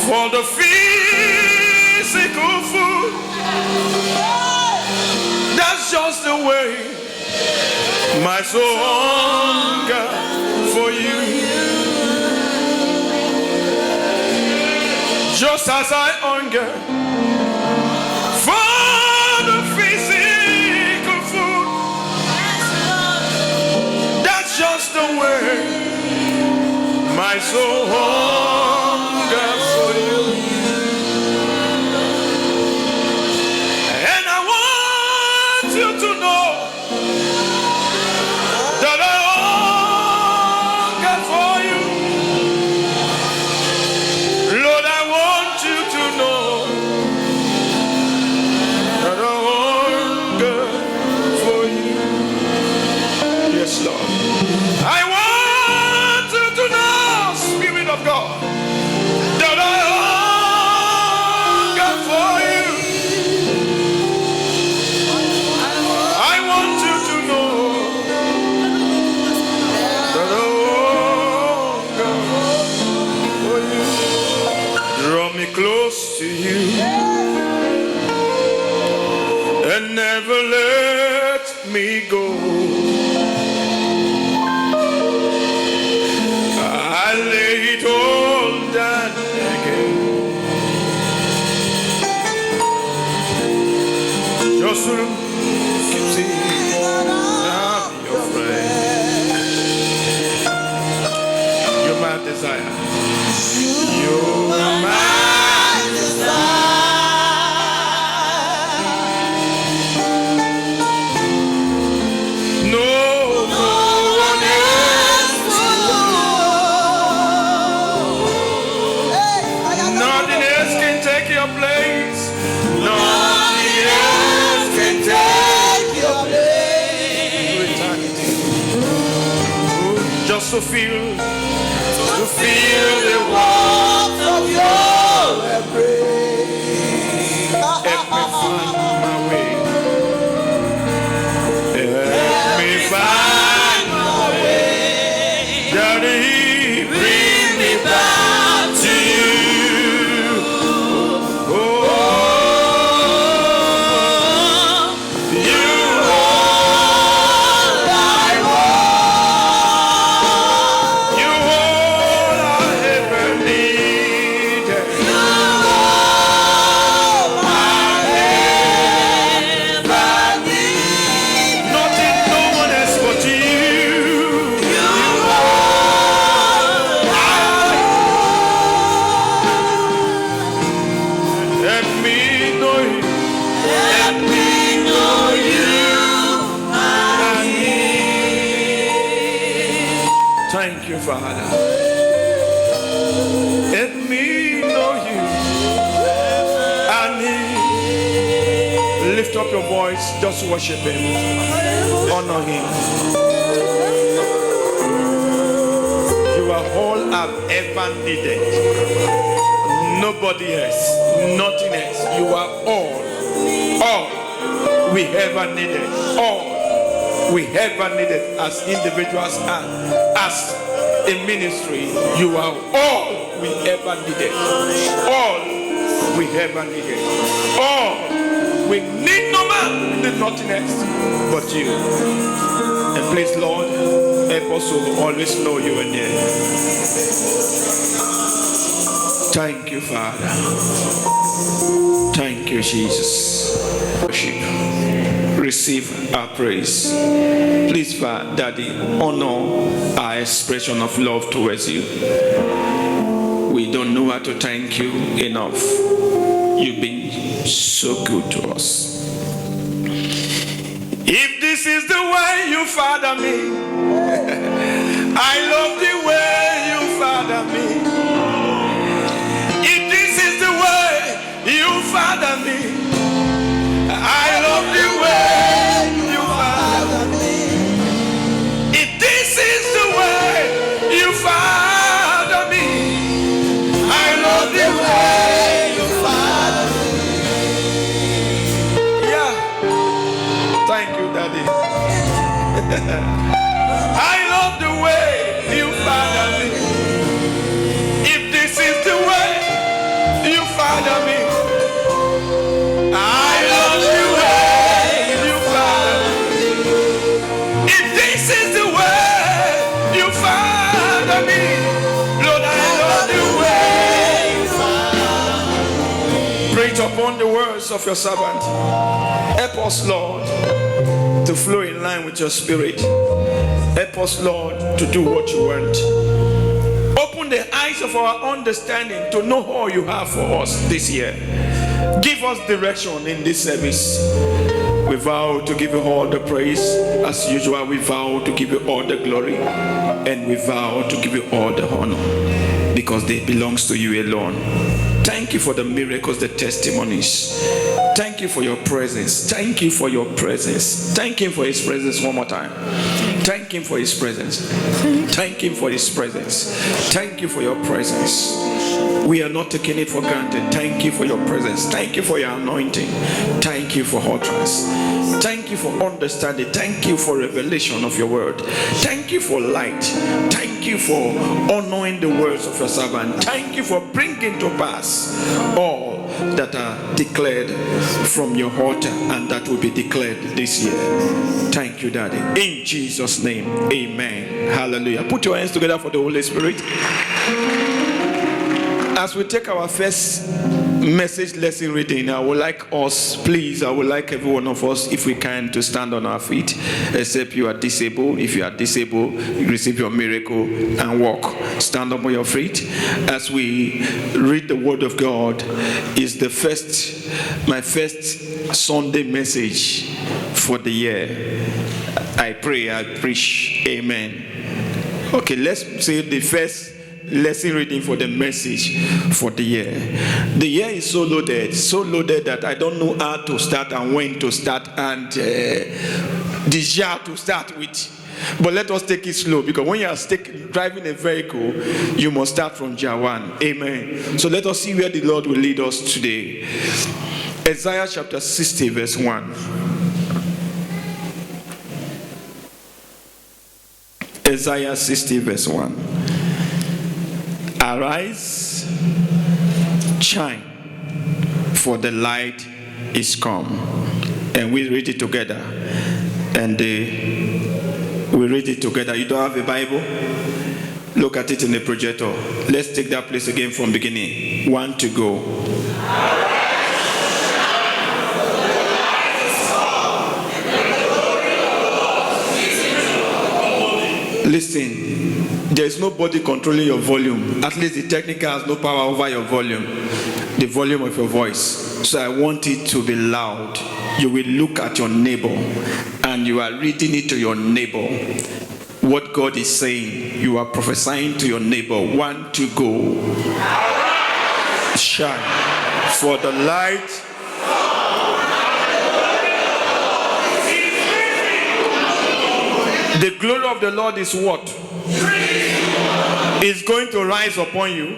for the physical food. That's just the way my soul hunger for you. Just as I hunger for the physical food, that's just the way my soul hunger for you. And I want you to know that I hunger for you. Lord, I want you to know that I hunger for you. Yes, Lord. I want you to know, Spirit of God, that I hunger for you. I want you to know that I hunger for you. Draw me close to you and never let me go. I lay it all down again, just to keep seeing I'm your friend. You're my desire. You're my no one else. Nothing else can take your place. Nothing else can take your place. Just to feel the warmth of your embrace. Help me find my way. Help me find my way. Daddy, bring me back to you. Oh, you all I want. You all I ever needed. You all I ever need. Nothing, no one else but you. You all I let me know you. Let me know you. I need. Thank you, Father. Let me know you. I need. Lift up your voice, just worship Him, honor Him. You are all I've ever needed. Nobody else, nothing else. You are all we ever needed. All we ever needed as individuals and as a ministry. You are all we ever needed. All we ever needed. All we need. No man, we need nothing else but you. And please, Lord, help us to always know you are near. Thank you, Father. Thank you, Jesus. Worship. Receive our praise. Please, Daddy, honor our expression of love towards you. We don't know how to thank you enough. You've been so good to us. If this is the way you father me, I love the way you father me. If this is the way you father me, I love the way you father me. If this is the way you father me, I love the way you father me. Yeah. Thank you, Daddy. I love the way you father me. If this is the Breathe upon the words of your servant. Help us, Lord, to flow in line with your spirit. Help us, Lord, to do what you want. Open the eyes of our understanding to know all you have for us this year. Give us direction in this service. We vow to give you all the praise. As usual, we vow to give you all the glory. And we vow to give you all the honor, because they belongs to you alone. Thank you for the miracles, the testimonies. Thank you for your presence. Thank you for your presence. Thank him for his presence one more time. Thank him for his presence. Thank him for his presence. Thank you for your presence. We are not taking it for granted. Thank you for your presence. Thank you for your anointing. Thank you for utterance. Thank you for understanding. Thank you for revelation of your word. Thank you for light. Thank you for honoring the words of your servant. Thank you for bringing to pass all that are declared from your altar and that will be declared this year. Thank you, Daddy. In Jesus' name, amen. Hallelujah. Put your hands together for the Holy Spirit. As we take our first message lesson reading, I would like every one of us, if we can, to stand on our feet, except you are disabled. If you are disabled, you receive your miracle and walk. Stand up on your feet. As we read the word of God, is my first Sunday message for the year. I pray, I preach. Amen. Okay, let's say the first lesson reading for the message for the year. The year is so loaded that I don't know how to start and when to start and the year to start with. But let us take it slow, because when you are driving a vehicle, you must start from year 1. Amen. So let us see where the Lord will lead us today. Isaiah chapter 60 verse 1. Isaiah 60 verse 1. Arise, shine, for the light is come. And we read it together. And we read it together. You don't have a Bible? Look at it in the projector. Let's take that place again from beginning. 1 to go. Listen, there is nobody controlling your volume. At least the technical has no power over your volume, the volume of your voice. So I want it to be loud. You will look at your neighbor and you are reading it to your neighbor. What God is saying, you are prophesying to your neighbor. 1 to go. Shine, for the light. The glory of the Lord is what? Is going to rise upon you.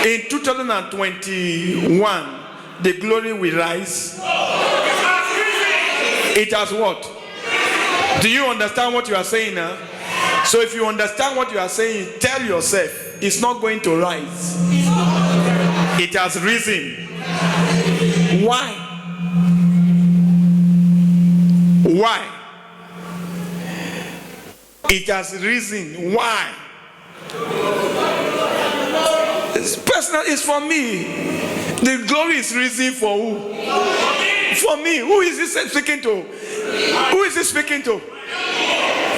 In 2021, the glory will rise. It has what? Do you understand what you are saying now? So if you understand what you are saying, tell yourself, it's not going to rise. It has risen. Why? Why? It has risen. Why? It's personal. It's for me. The glory is risen for who? For me. Who is this speaking to? Who is he speaking to?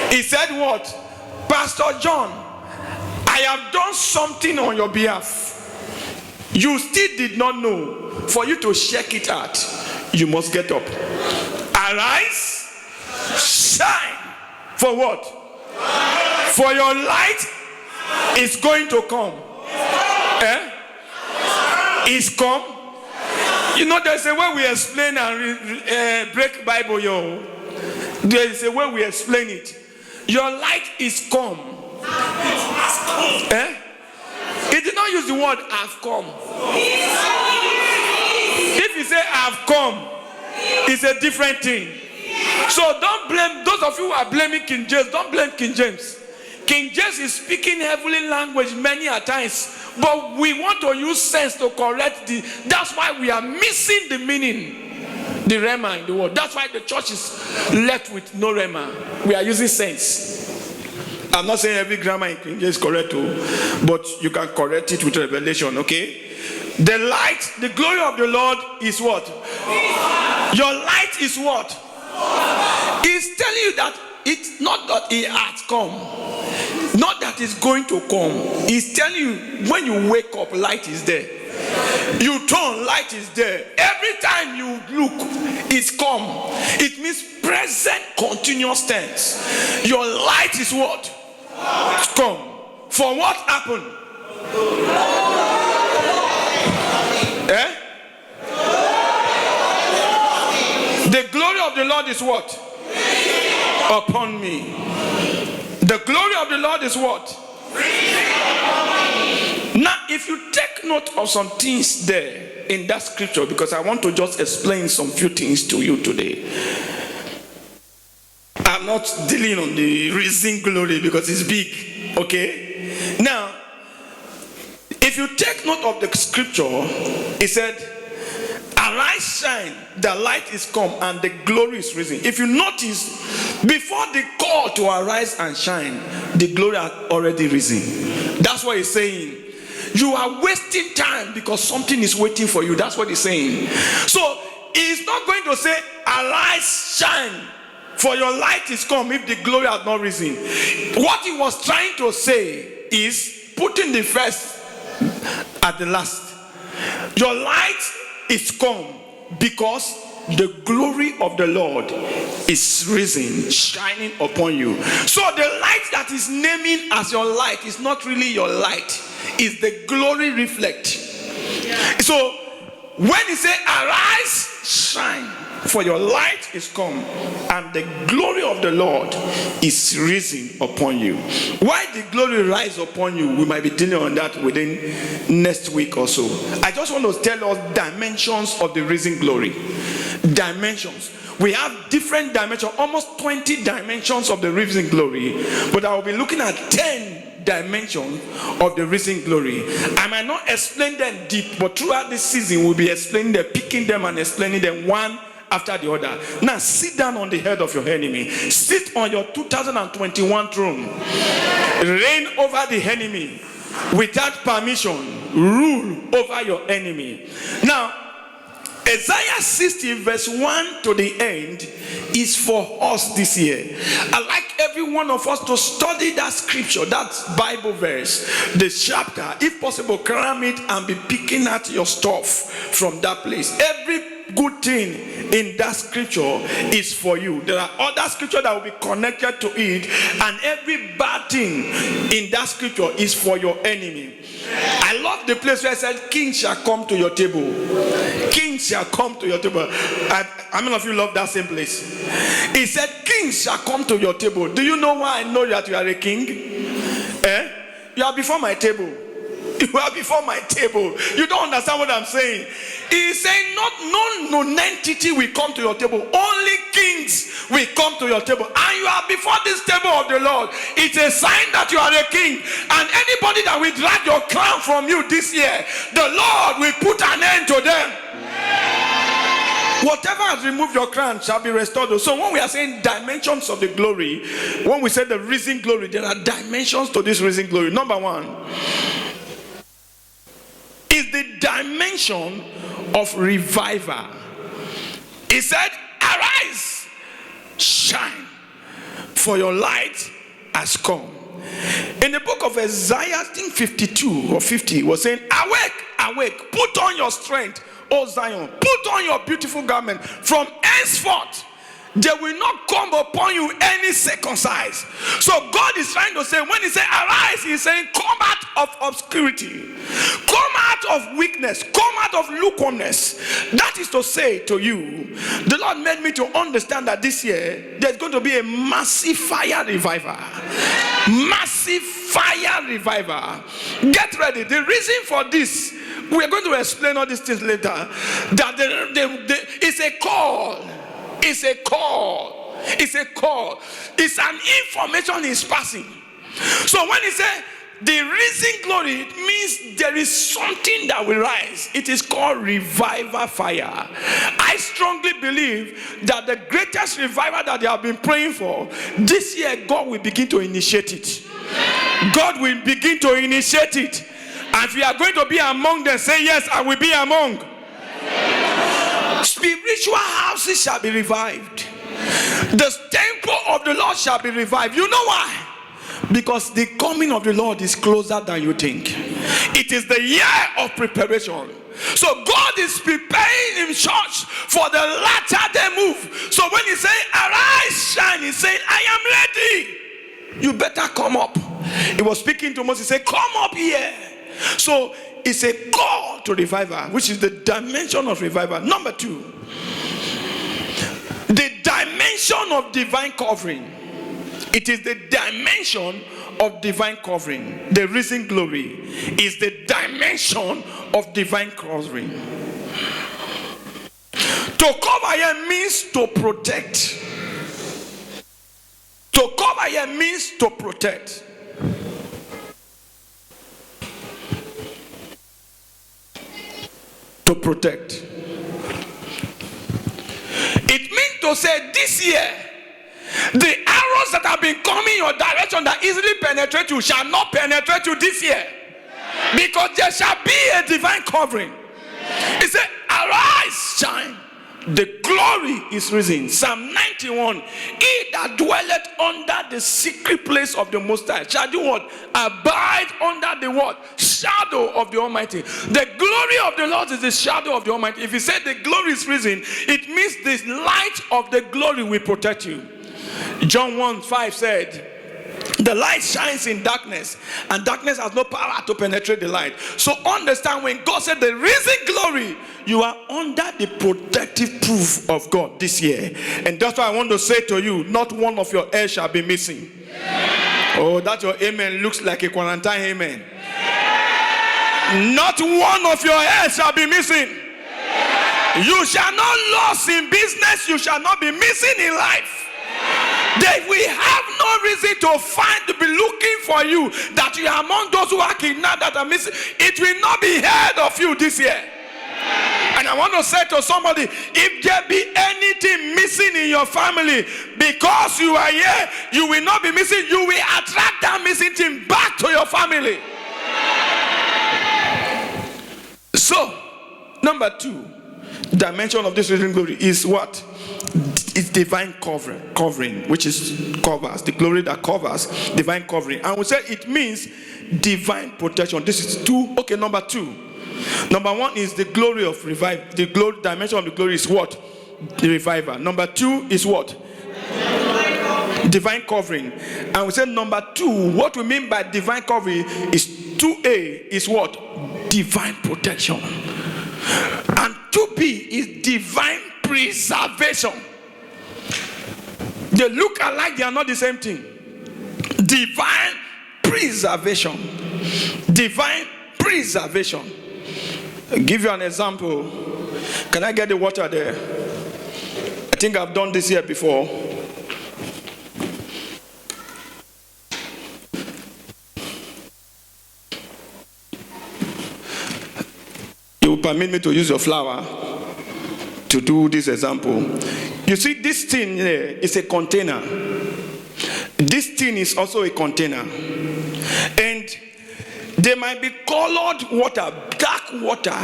He said what? Pastor John, I have done something on your behalf. You still did not know. For you to check it out, you must get up. Arise, shine. For what? For your light is going to come. Is come. You know, there's a way we explain and break Bible, yo. There is a way we explain it. Your light is come. It did not use the word have come. If you say have come, it's a different thing. So don't blame those of you who are blaming King James. Don't blame King James. King James is speaking heavenly language many a times, but we want to use sense to correct the. That's why we are missing the meaning, the rema in the word. That's why the church is left with no rema. We are using sense. I'm not saying every grammar in King James is correct, but you can correct it with revelation, okay? The light, the glory of the Lord is what? Your light is what? He's telling you that it's not that it has come, not that it's going to come. He's telling you when you wake up, light is there. You turn, light is there. Every time you look, it's come. It means present continuous tense. Your light is what? It's come. For what happened? The glory of the Lord is what? Upon me. The glory of the Lord is what? Now, if you take note of some things there in that scripture, because I want to just explain some few things to you today. I'm not dealing on the risen glory because it's big, okay? Now, if you take note of the scripture, it said, arise, shine, the light is come and the glory is risen. If you notice, before the call to arise and shine, the glory had already risen. That's what he's saying. You are wasting time because something is waiting for you. That's what he's saying. So he's not going to say, arise, shine, for your light is come if the glory has not risen. What he was trying to say is putting the first at the last. Your light is come because the glory of the Lord is risen, shining upon you. So the light that is naming as your light is not really your light, it's the glory reflect. So when he say arise, shine, for your light is come and the glory of the Lord is risen upon you. Why the glory rise upon you, we might be dealing on that within next week or so. I just want to tell us dimensions of the risen glory. Dimensions. We have different dimensions, almost 20 dimensions of the risen glory, but I will be looking at 10 dimensions of the risen glory. I might not explain them deep, but throughout this season we'll be explaining them, picking them and explaining them one after the other. Now sit down on the head of your enemy. Sit on your 2021 throne. Reign over the enemy without permission. Rule over your enemy. Now Isaiah 60 verse 1 to the end is for us this year. I'd like every one of us to study that scripture, that Bible verse, the chapter. If possible, cram it and be picking at your stuff from that place. Every good thing in that scripture is for you. There are other scriptures that will be connected to it, and every bad thing in that scripture is for your enemy. I love the place where I said, kings shall come to your table. Kings shall come to your table. How many of you love that same place? He said, kings shall come to your table. Do you know why I know that you are a king? You are before my table. You are before my table. You don't understand what I'm saying. He's saying not non-entity will come to your table. Only kings will come to your table. And you are before this table of the Lord. It's a sign that you are a king. And anybody that will drag your crown from you this year, the Lord will put an end to them. Whatever has removed your crown shall be restored. So when we are saying dimensions of the glory, when we say the risen glory, there are dimensions to this risen glory. Number one is the dimension of revival. He said, arise, shine, for your light has come. In the book of Isaiah, I think 52 or 50, was saying, awake, awake, put on your strength, O Zion, put on your beautiful garment. From henceforth, there will not come upon you any circumcised. So God is trying to say, when he says arise, he's saying come out of obscurity, come out of weakness, come out of lukewarmness. That is to say to you, the Lord made me to understand that this year there's going to be a massive fire revival. Massive fire revival. Get ready. The reason for this, we are going to explain all these things later, that it's a call. It's a call. It's a call. It's an information he's passing. So when he said the risen glory, it means there is something that will rise. It is called revival fire. I strongly believe that the greatest revival that they have been praying for, this year God will begin to initiate it. God will begin to initiate it. And if you are going to be among them, say, yes, I will be among. Spiritual houses shall be revived. The temple of the Lord shall be revived. You know why? Because the coming of the Lord is closer than you think. It is the year of preparation. So God is preparing His church for the latter day move. So when He say, arise, shine, He said, I am ready. You better come up. He was speaking to Moses, he said, come up here. So it's a call to revival, which is the dimension of revival. Number 2, the dimension of divine covering. It is the dimension of divine covering. The risen glory is the dimension of divine covering. To cover here means to protect. To cover here means to protect. To protect. It means to say this year, the arrows that have been coming your direction that easily penetrate you shall not penetrate you this year. Because there shall be a divine covering. It said, arise, shine. The glory is risen. Psalm 91. He that dwelleth under the secret place of the Most High shall do what? Abide under the what? Shadow of the Almighty. The glory of the Lord is the shadow of the Almighty. If he said the glory is risen, it means the light of the glory will protect you. John 1:5 said, the light shines in darkness, and darkness has no power to penetrate the light. So understand, when God said the risen glory, you are under the protective proof of God this year. And that's why I want to say to you, not one of your hairs shall be missing. Oh, that your amen looks like a quarantine amen. Not one of your hairs shall be missing. You shall not lose in business. You shall not be missing in life. They will have no reason to be looking for you, that you are among those who are kidnapped, that are missing. It will not be heard of you this year. And I want to say to somebody, if there be anything missing in your family, because you are here, you will not be missing. You will attract that missing thing back to your family. So, number 2, dimension of this risen glory is what? It's divine covering, which is covers, the glory that covers, divine covering. And we say it means divine protection. This is 2. Okay, number 2. Number 1 is the glory of revival. The glory dimension of the glory is what? The revival. Number 2 is what? Divine covering. And we say number 2, what we mean by divine covering is 2A is what? Divine protection. And 2B is divine preservation. They look alike, they are not the same thing. Divine preservation. Divine preservation. I'll give you an example. Can I get the water there? I think I've done this here before. You will permit me to use your flower to do this example. You see, this thing here is a container. This thing is also a container. And there might be colored water, dark water,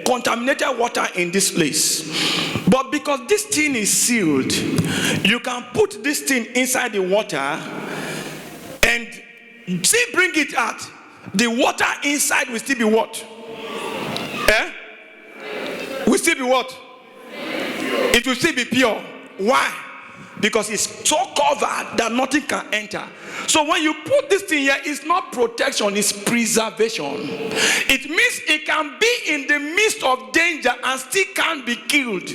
contaminated water in this place. But because this thing is sealed, you can put this thing inside the water and still bring it out. The water inside will still be what? Will still be what? It will still be pure. Why? Because it's so covered that nothing can enter. So when you put this thing here, it's not protection, it's preservation. It means it can be in the midst of danger and still can't be killed.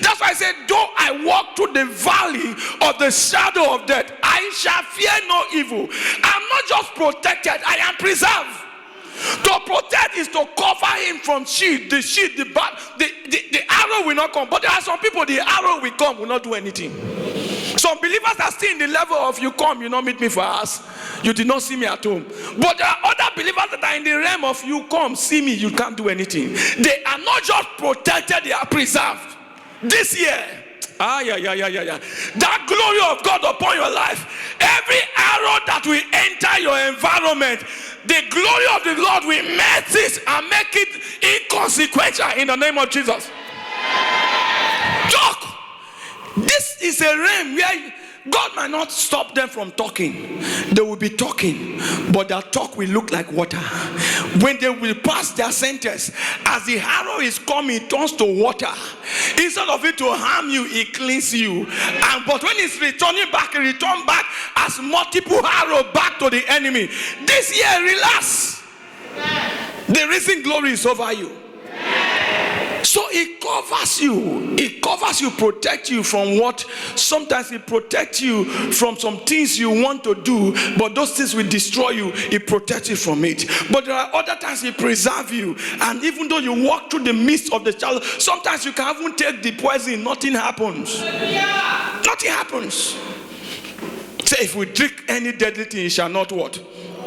That's why I said, though I walk through the valley of the shadow of death, I shall fear no evil. I'm not just protected, I am preserved. To protect is to cover him from shield. The arrow will not come. But there are some people, the arrow will come, will not do anything. Some believers are still in the level of you come, you not meet me for us. You did not see me at home. But there are other believers that are in the realm of you come, see me, you can't do anything. They are not just protected, they are preserved. This year, that glory of God upon your life, every arrow that will enter your environment, the glory of the Lord will melt it and make it inconsequential in the name of Jesus. Talk. This is a realm where God might not stop them from talking. They will be talking, but their talk will look like water. When they will pass their sentence, as the arrow is coming, it turns to water. Instead of it to harm you, it cleans you. But when it's returning back, it returns back as multiple arrows back to the enemy. This year, relax. The risen glory is over you. So it covers you. It covers you, protects you from what? Sometimes it protects you from some things you want to do, but those things will destroy you. It protects you from it. But there are other times it preserves you. And even though you walk through the midst of the child, sometimes you can even take the poison. Nothing happens. Nothing happens. Say, if we drink any deadly thing, it shall not what?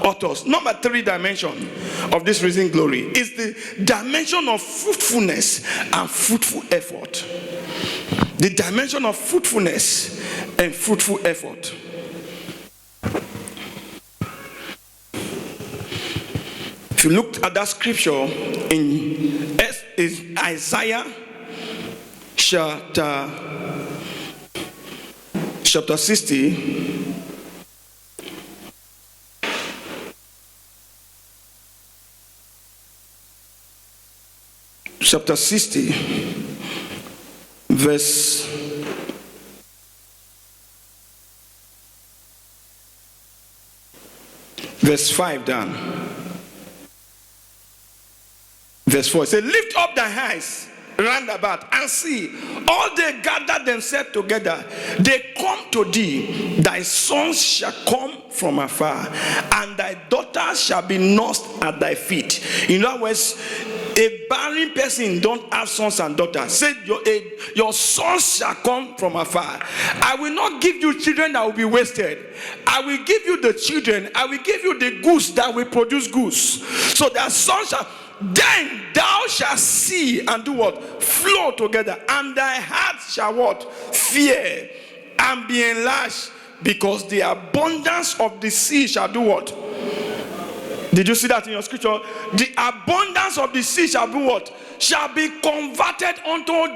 Authors. Number 3 dimension of this risen glory is the dimension of fruitfulness and fruitful effort. The dimension of fruitfulness and fruitful effort. If you look at that scripture in Isaiah chapter 60. Chapter 60, verse 5 down. Verse 4, it says, lift up thy eyes round about and see, all they gather themselves together, they come to thee. Thy sons shall come from afar, and thy daughters shall be nursed at thy feet. In other words, a barren person don't have sons and daughters. Say your sons shall come from afar. I will not give you children that will be wasted. I will give you the children. I will give you the goose that will produce goose. So their sons shall. Then thou shalt see and do what? Flow together, and thy heart shall what? Fear and be enlarged, because the abundance of the sea shall do what? Did you see that in your scripture? The abundance of the sea shall be what? Shall be converted unto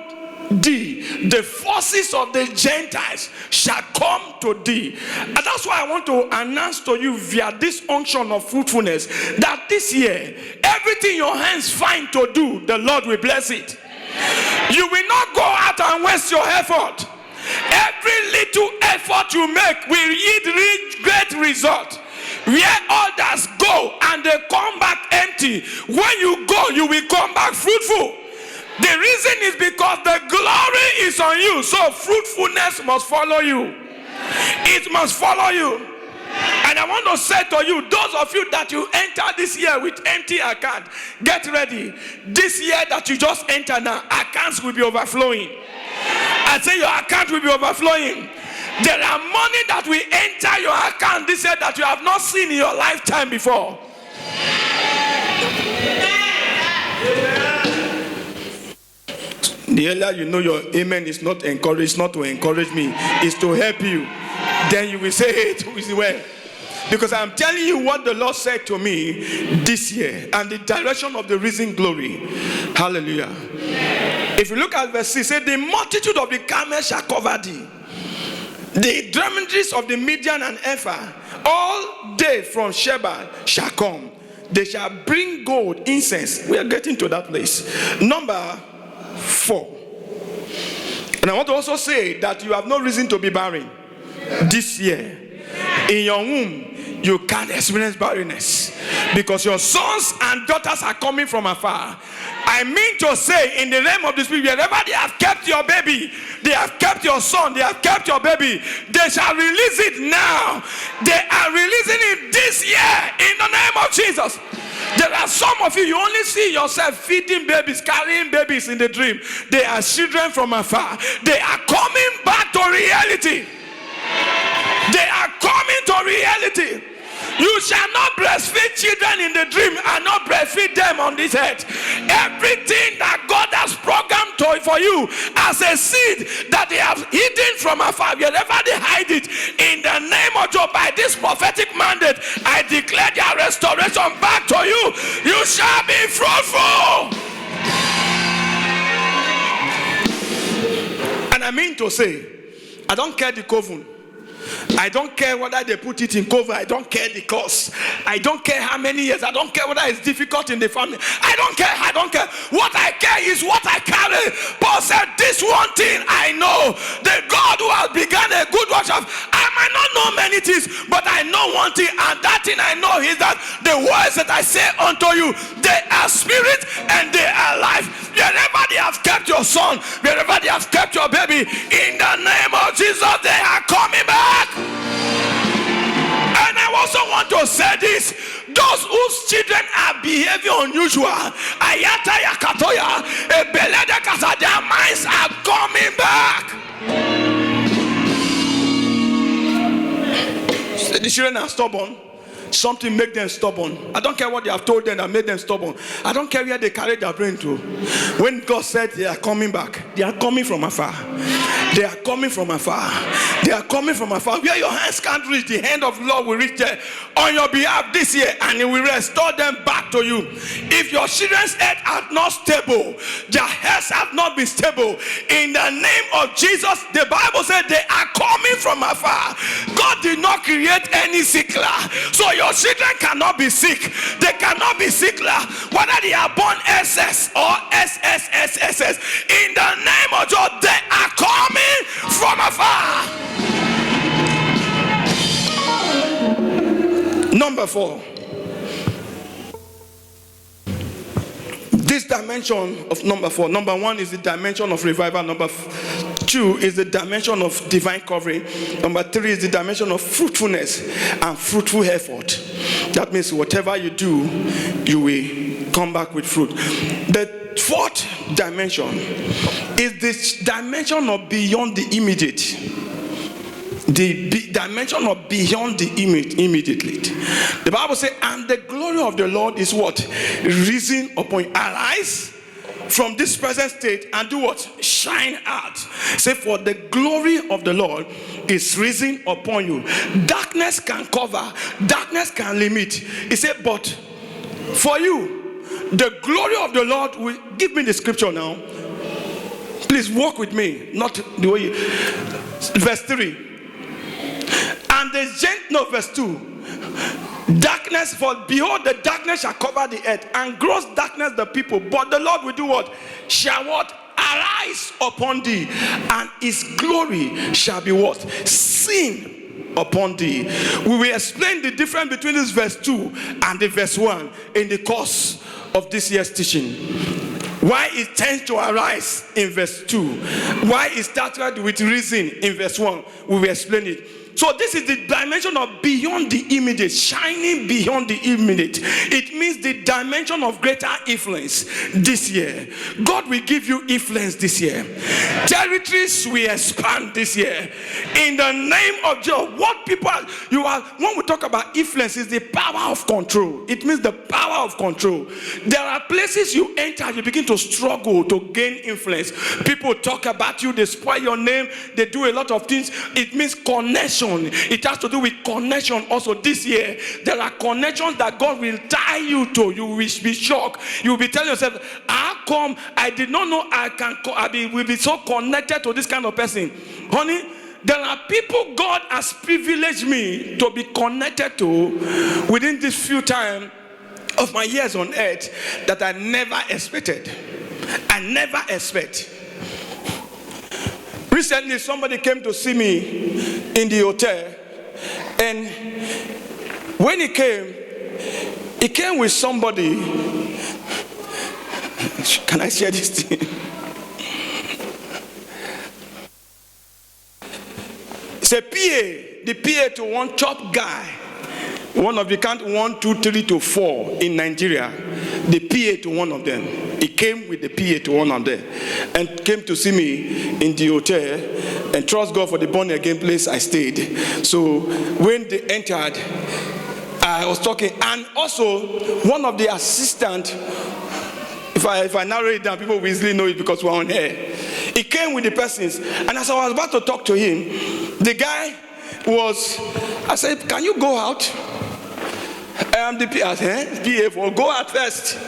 thee. The forces of the Gentiles shall come to thee. And that's why I want to announce to you via this unction of fruitfulness that this year, everything your hands find to do, the Lord will bless it. You will not go out and waste your effort. Every little effort you make will yield great result. Where others go and they come back empty, when you go, you will come back fruitful. The reason is because the glory is on you. So fruitfulness must follow you. It must follow you. And I want to say to you, those of you that you enter this year with empty account, get ready. This year that you just enter now, accounts will be overflowing. I say your account will be overflowing. There are money that will enter your account this year that you have not seen in your lifetime before. The earlier you know your amen is not encouraged, not to encourage me, is to help you. Then you will say it well. Because I'm telling you what the Lord said to me this year and the direction of the risen glory. Hallelujah. If you look at verse 6, say, the multitude of the camels shall cover thee. The dromedaries of the Midian and Ephah, all day from Sheba shall come. They shall bring gold, incense. We are getting to that place. Number 4. And I want to also say that you have no reason to be barren this year. In your womb, you can't experience barrenness because your sons and daughters are coming from afar. I mean to say, in the realm of the spirit, wherever they have kept your baby, they have kept your son, they have kept your baby, they shall release it now. They are releasing it this year in the name of Jesus. There are some of you only see yourself feeding babies, carrying babies in the dream. They are children from afar. They are coming back to reality. coming to reality. You shall not breastfeed children in the dream and not breastfeed them on this earth. Everything that God has programmed for you as a seed that they have hidden from afar, wherever they hide it, in the name of God, by this prophetic mandate, I declare their restoration back to you. You shall be fruitful. And I mean to say, I don't care the coven. I don't care whether they put it in cover. I don't care the cost. I don't care how many years. I don't care whether it's difficult in the family. I don't care. I don't care. What I care is what I carry. Paul said, this one thing I know. The God who has begun a good work of, I might not know many things, but I know one thing, and that thing I know is that the words that I say unto you, they are spirit and they are life. Wherever they have kept your son, wherever they have kept your baby, in the name of Jesus, they are coming back. And I also want to say this: those whose children are behaving unusual, their minds are coming back. The children are stubborn. Something make them stubborn. I don't care what they have told them that made them stubborn. I don't care where they carry their brain to. When God said they are coming back, they are coming from afar. They are coming from afar. They are coming from afar. Where your hands can't reach, the hand of the Lord will reach there on your behalf this year, and He will restore them back to you. If your children's head are not stable, their heads have not been stable, in the name of Jesus, the Bible said they are coming from afar. God did not create any sickler, so your children cannot be sick. They cannot be sickler, whether they are born SS or SSSSS. In the name of God, they are coming from afar. Number 4. This dimension of number 4. Number 1 is the dimension of revival. Number 2 is the dimension of divine covering. Number 3 is the dimension of fruitfulness and fruitful effort. That means whatever you do, you will come back with fruit. The 4th dimension is this dimension of beyond the immediate. The dimension of beyond the immediately. The Bible says, and the glory of the Lord is what? Risen upon you. Arise from this present state and do what? Shine out. Say, for the glory of the Lord is risen upon you. Darkness can cover, darkness can limit. He said, but for you, the glory of the Lord will. Give me the scripture now. Please walk with me. Not the way you. Verse 3. And verse 2. Darkness, for behold, the darkness shall cover the earth, and gross darkness the people. But the Lord will do what? Shall what? Arise upon thee, and His glory shall be what? Seen upon thee. We will explain the difference between this verse 2 and the verse 1 in the course of this year's teaching. Why it tends to arise in verse 2. Why it started with reason in verse 1. We will explain it. So this is the dimension of beyond the immediate, shining beyond the immediate. It means the dimension of greater influence this year. God will give you influence this year. Territories will expand this year. In the name of God, what people when we talk about influence, is the power of control. It means the power of control. There are places you enter, you begin to struggle to gain influence. People talk about you, they spoil your name, they do a lot of things. It means connection. It has to do with connection also this year. There are connections that God will tie you to. You will be shocked. You will be telling yourself, how come I did not know I will be so connected to this kind of person? Honey, there are people God has privileged me to be connected to within this few time of my years on earth that I never expected. I never expect. Recently, somebody came to see me in the hotel, and when he came with somebody. Can I share this thing? It's a PA, the PA to one top guy, one of the count 1, 2, 3 to 4 in Nigeria. the PA to one of them. He came with the PA to one of them and came to see me in the hotel, and trust God for the born again place I stayed. So when they entered, I was talking, and also one of the assistants, if I narrow it down, people will easily know it because we're on air. He came with the persons, and as I was about to talk to him, the guy I said, can you go out? I am the PA for go out first.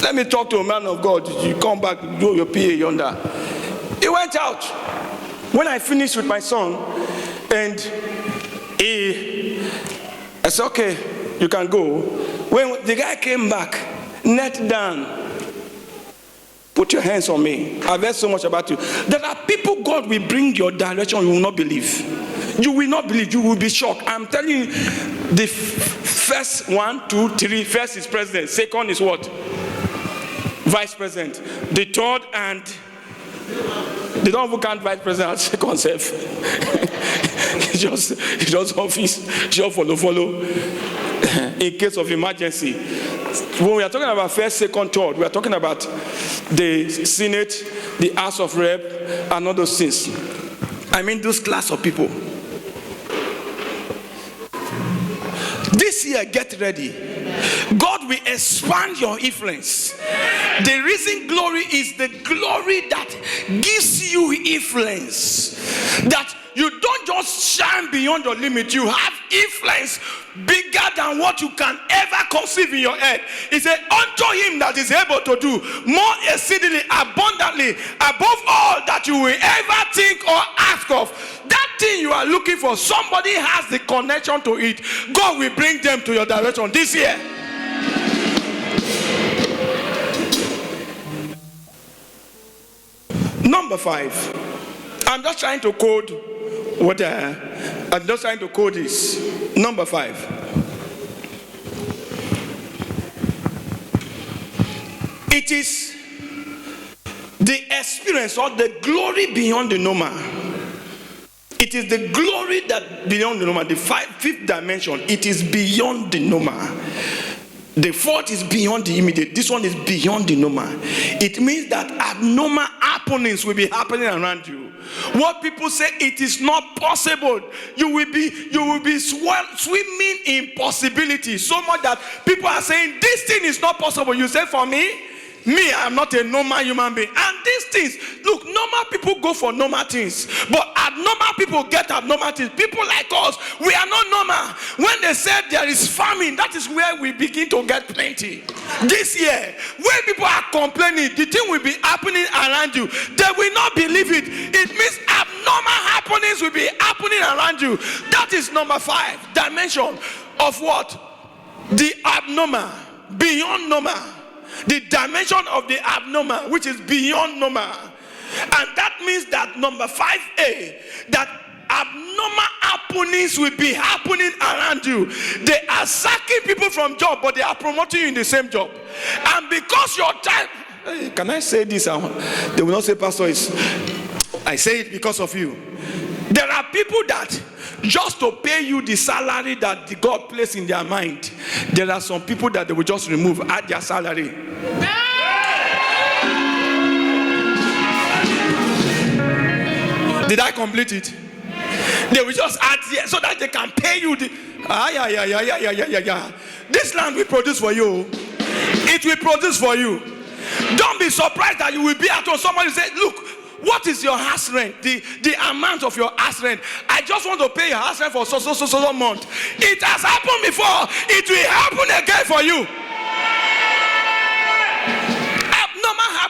Let me talk to a man of God. You come back, do your PA yonder. He went out. When I finished with my son, and I said, okay, you can go. When the guy came back, knelt down, put your hands on me. I've heard so much about you. There are people God will bring your direction, you will not believe. You will not believe, you will be shocked. I'm telling you, the first 1, 2, 3, first is president, second is what? Vice president. The third, and they don't even count vice president as second self. It's just office, just follow. In case of emergency. When we are talking about first, second, third, we are talking about the Senate, the House of Rep, and all those things. I mean those class of people. This year, get ready. God will expand your influence. The reason glory is the glory that gives you influence. That you don't just shine beyond your limit. You have influence bigger than what you can ever conceive in your head. He said, unto him that is able to do more exceedingly abundantly above all that you will ever think or ask of. That thing you are looking for, somebody has the connection to it. God will bring them to your direction this year. Number 5. I'm just trying to code this. Number 5. It is the experience or the glory beyond the normal. It is the glory that beyond the normal. The fifth dimension, it is beyond the normal. The fourth is beyond the immediate. This one is beyond the normal. It means that abnormal happenings will be happening around you. What people say it is not possible, you will be swimming in possibility so much that people are saying this thing is not possible. You say, for me, I am not a normal human being. And these things, look, normal people go for normal things, but abnormal people get abnormal things. People like us, we are not normal. When they said there is famine, that is where we begin to get plenty. This year, when people are complaining, the thing will be happening around you. They will not believe it. It means abnormal happenings will be happening around you. That is number 5 dimension of what? The abnormal, beyond normal. The dimension of the abnormal, which is beyond normal. And that means that number 5A, that abnormal happenings will be happening around you. They are sacking people from job, but they are promoting you in the same job. And because your time, can I say this? They will not say, Pastor, I say it because of you. There are people that just to pay you the salary that God placed in their mind, there are some people that they will just remove at their salary. Did I complete it? They will just add here so that they can pay you the This land will produce for you. It will produce for you. Don't be surprised that you will be at home. Somebody say, look, what is your house rent? The amount of your house rent. I just want to pay your house rent for so month. It has happened before. It will happen again for you.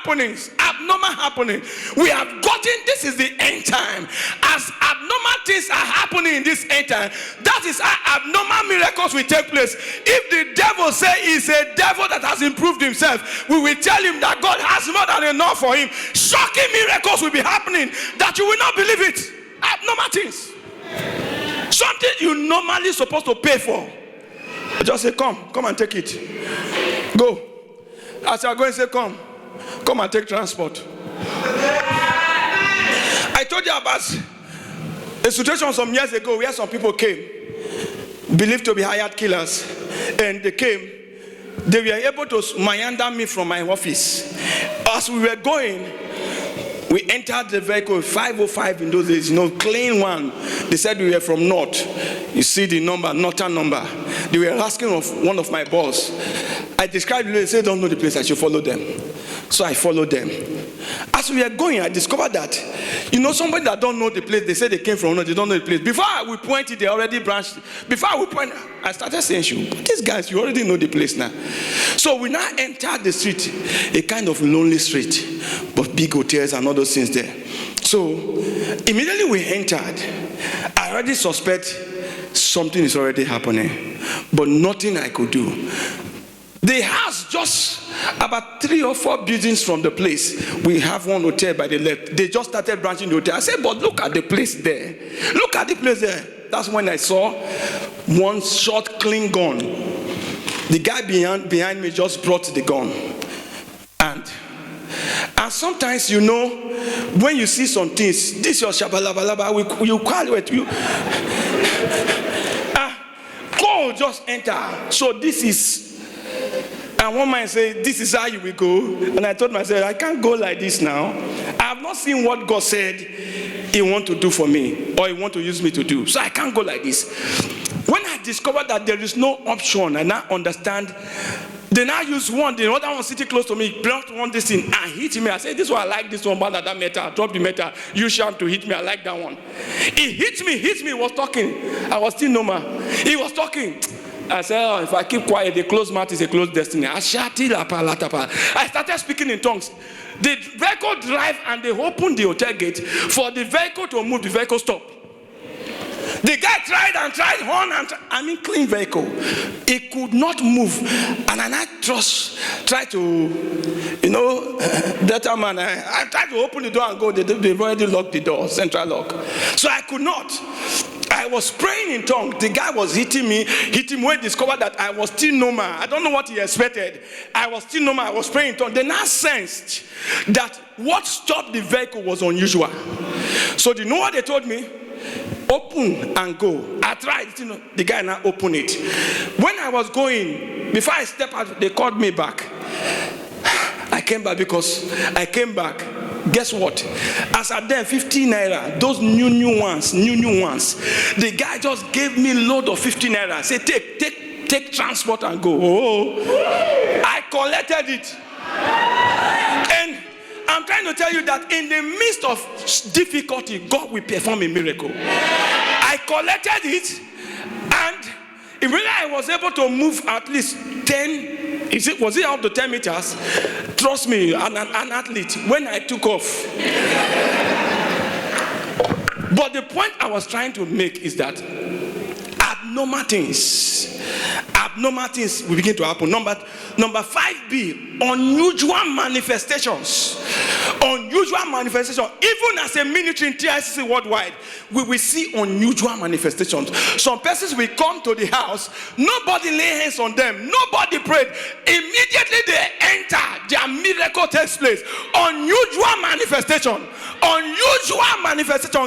Abnormal happening. We have gotten, this is the end time. As abnormal things are happening in this end time, that is how abnormal miracles will take place. If the devil say he's a devil that has improved himself, we will tell him that God has more than enough for him. Shocking miracles will be happening that you will not believe it. Abnormal things. Something you normally supposed to pay for. Just say, come and take it. Go. As you are going, say, come and take transport. I told you about a situation some years ago where some people came, believed to be hired killers, and they came they were able to meander me from my office. As we were going, we entered the vehicle, 505 in those days, clean one. They said we were from North. You see the number, Northern number. They were asking of one of my boss. I described it, they said, don't know the place, I should follow them. So I followed them. As we were going, I discovered that, somebody that don't know the place, they say they came from North, they don't know the place. Before we pointed, they already branched. Before we pointed, I started saying, but these guys, you already know the place now. So we now entered the street, a kind of lonely street, but big hotels and all those things there. So immediately we entered, I already suspect something is already happening, but nothing I could do. The house just about 3 or 4 buildings from the place. We have one hotel by the left. They just started branching the hotel. I said, but look at the place there. Look at the place there. That's when I saw one short, clean gun. The guy behind me just brought the gun. And sometimes, when you see some things, this is your shabalabalaba, you call it, go just enter. So this is. And one man said, this is how you will go. And I told myself, I can't go like this now. I have not seen what God said he wants to do for me, or he wants to use me to do. So I can't go like this. When I discovered that there is no option, I now understand. They now use one, the other one sitting close to me, brought one this thing and hit me. I said, this one, I like this one, but that metal. I dropped the metal. You sham to hit me, I like that one. He hit me, he was talking. I was still normal. He was talking. I said, if I keep quiet, a closed mouth is a closed destiny. I started speaking in tongues. The vehicle drive and they opened the hotel gate. For the vehicle to move, the vehicle stopped. The guy tried, horn and clean vehicle. It could not move. And I tried to, that man, I tried to open the door and go. They've already locked the door, central lock. So I could not. I was praying in tongues. The guy was hitting me. When he discovered that I was still normal. I don't know what he expected. I was still normal. I was praying in tongues. They now sensed that what stopped the vehicle was unusual. So do you know what they told me? Open and go. I tried. The guy now opened it. When I was going, before I stepped out, they called me back. I came back. Guess what? As I there, 15 naira, those new ones. The guy just gave me load of 15 naira. Say, take transport and go. Oh, I collected it. And I'm trying to tell you that in the midst of difficulty, God will perform a miracle. I collected it, and immediately I was able to move at least 10. Was it up to 10 meters? Trust me, an athlete, when I took off. But the point I was trying to make is that abnormal things will begin to happen. Number 5B, unusual manifestations. Even as a ministry in TICC worldwide, we will see unusual manifestations. Some persons will come to the house, nobody lay hands on them, nobody prayed. Immediately they enter, their miracle takes place. Unusual manifestation.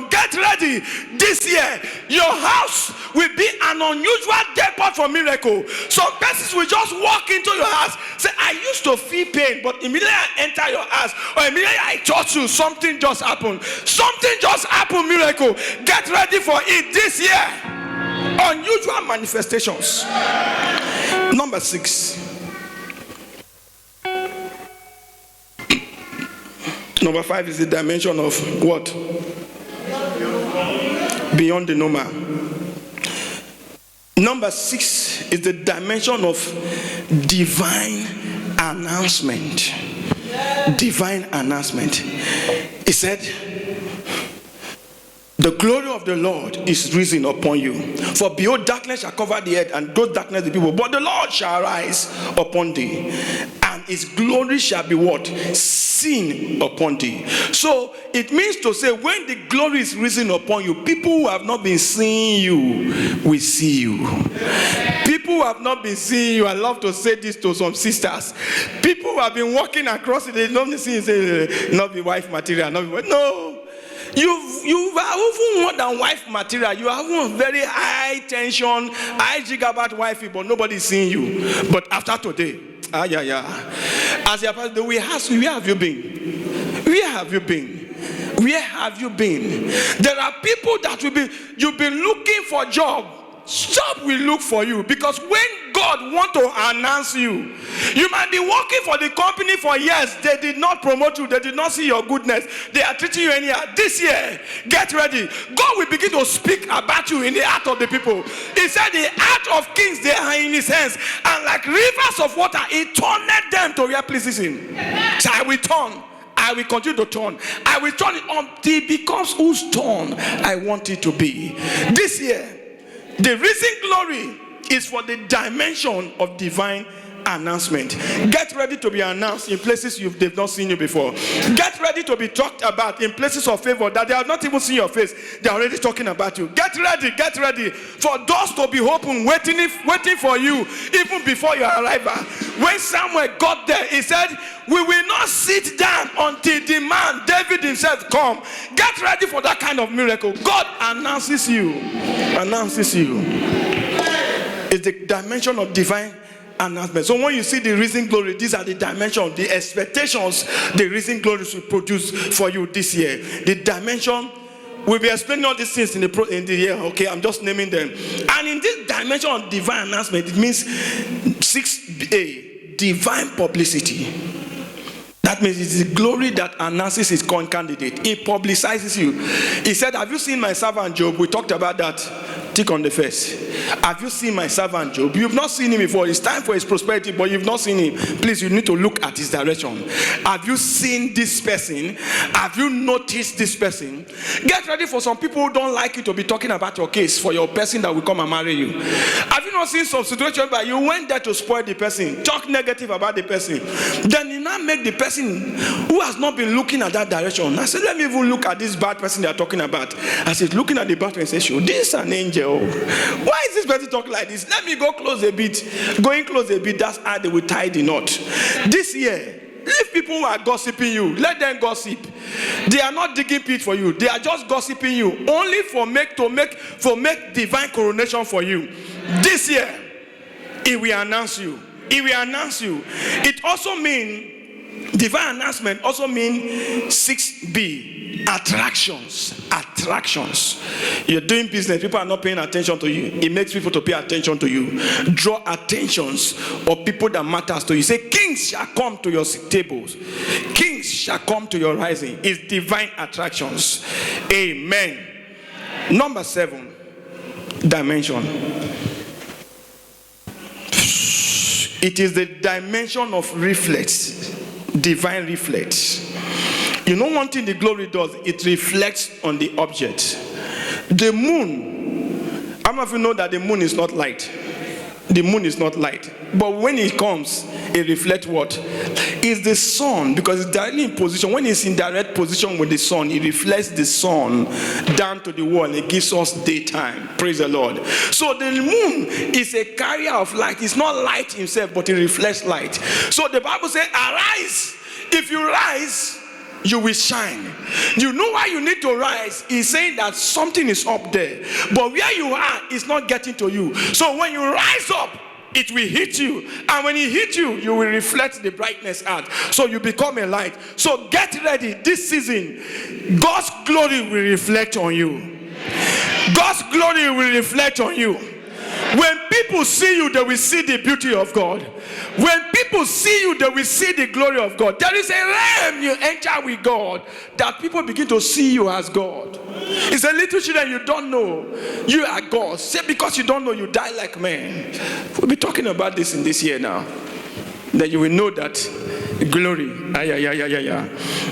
Get ready this year. Your house will be an unusual depot for miracle. Some persons will just walk into your house, say, I used to feel pain, but immediately I enter your house, or immediately I touch you, something just happened. Miracle. Get ready for it this year. Unusual manifestations. Number 6. Number 5 is the dimension of what? Beyond the normal. Number 6 is the dimension of divine announcement. He said, the glory of the Lord is risen upon you. For behold, darkness shall cover the earth, and gross darkness the people. But the Lord shall rise upon thee, and his glory shall be what? Seen upon thee. So it means to say, when the glory is risen upon you, people who have not been seeing you will see you. People who have not been seeing you, I love to say this to some sisters. People who have been walking across it, they don't see you say, not be wife material, not be wife. No. you are even more than wife material. You are even very high tension, high gigabyte wifey, but nobody is seeing you. But after today, as your pastor, we ask you, where have you been? Where have you been? Where have you been? There are people that you've been looking for job. Job will look for you, because when God want to announce you, you might be working for the company for years. They did not promote you. They did not see your goodness. They are treating you anyhow. This year, get ready. God will begin to speak about you in the heart of the people. He said the heart of kings, they are in his hands, and like rivers of water, he turned them to where pleases him. So I will turn. I will continue to turn. I will turn it until it becomes whose turn I want it to be. This year, the risen glory is for the dimension of divine announcement. Get ready to be announced in places they've not seen you before. Get ready to be talked about in places of favor that they have not even seen your face. They're already talking about you. Get ready for doors to be open, waiting for you even before your arrival. When Samuel got there, he said, we will not sit down until the man David himself come. Get ready for that kind of miracle. God announces you. It's the dimension of divine announcement. So when you see the risen glory, these are the dimensions, the expectations the risen glory will produce for you this year. The dimension, we'll be explaining all these things in the year. Okay, I'm just naming them. And in this dimension of divine announcement, it means 6a, divine publicity. That means it's the glory that announces his candidate. It publicizes you. He said, have you seen my servant Job? We talked about that. Tick on the face. Have you seen my servant Job? You've not seen him before. It's time for his prosperity, but you've not seen him. Please, you need to look at his direction. Have you seen this person? Have you noticed this person? Get ready for some people who don't like you to be talking about your case for your person that will come and marry you. Have you not seen some situation where you went there to spoil the person, talk negative about the person, then you now make the person who has not been looking at that direction. I said, let me even look at this bad person they are talking about. I said, looking at the bad person, I said, sure, this is an angel. Why is this person talking like this? Let me go close a bit. Going close a bit, that's how they will tie the knot. This year, leave people who are gossiping you. Let them gossip. They are not digging pit for you. They are just gossiping you. Only for make divine coronation for you. This year, it will announce you. It will announce you. It also means, divine announcement also means 6b, attractions. You're doing business, people are not paying attention to you. It makes people to pay attention to you. Draw attentions of people that matters to you. Say, kings shall come to your tables. Kings shall come to your rising. It's divine attractions. Amen. Number 7, dimension. It is the dimension of reflex. Divine reflex. You know one thing the glory does? It reflects on the object. The moon, how many of you know that the moon is not light? The moon is not light. But when it comes, it reflects what? It's the sun, because it's directly in position. When it's in direct position with the sun, it reflects the sun down to the wall and it gives us daytime. Praise the Lord. So the moon is a carrier of light. It's not light himself, but it reflects light. So the Bible says, arise. If you rise, you will shine. You know why you need to rise? He's saying that something is up there, but where you are is not getting to you. So when you rise up, it will hit you, and when it hits you, you will reflect the brightness out, so you become a light. So get ready. This season, God's glory will reflect on you. God's glory will reflect on you. When people see you, they will see the beauty of God. When people see you, they will see the glory of God. There is a realm you enter with God that people begin to see you as God. It's a little children you don't know. You are God. Say because you don't know, you die like man. We'll be talking about this in this year now. Then you will know that glory.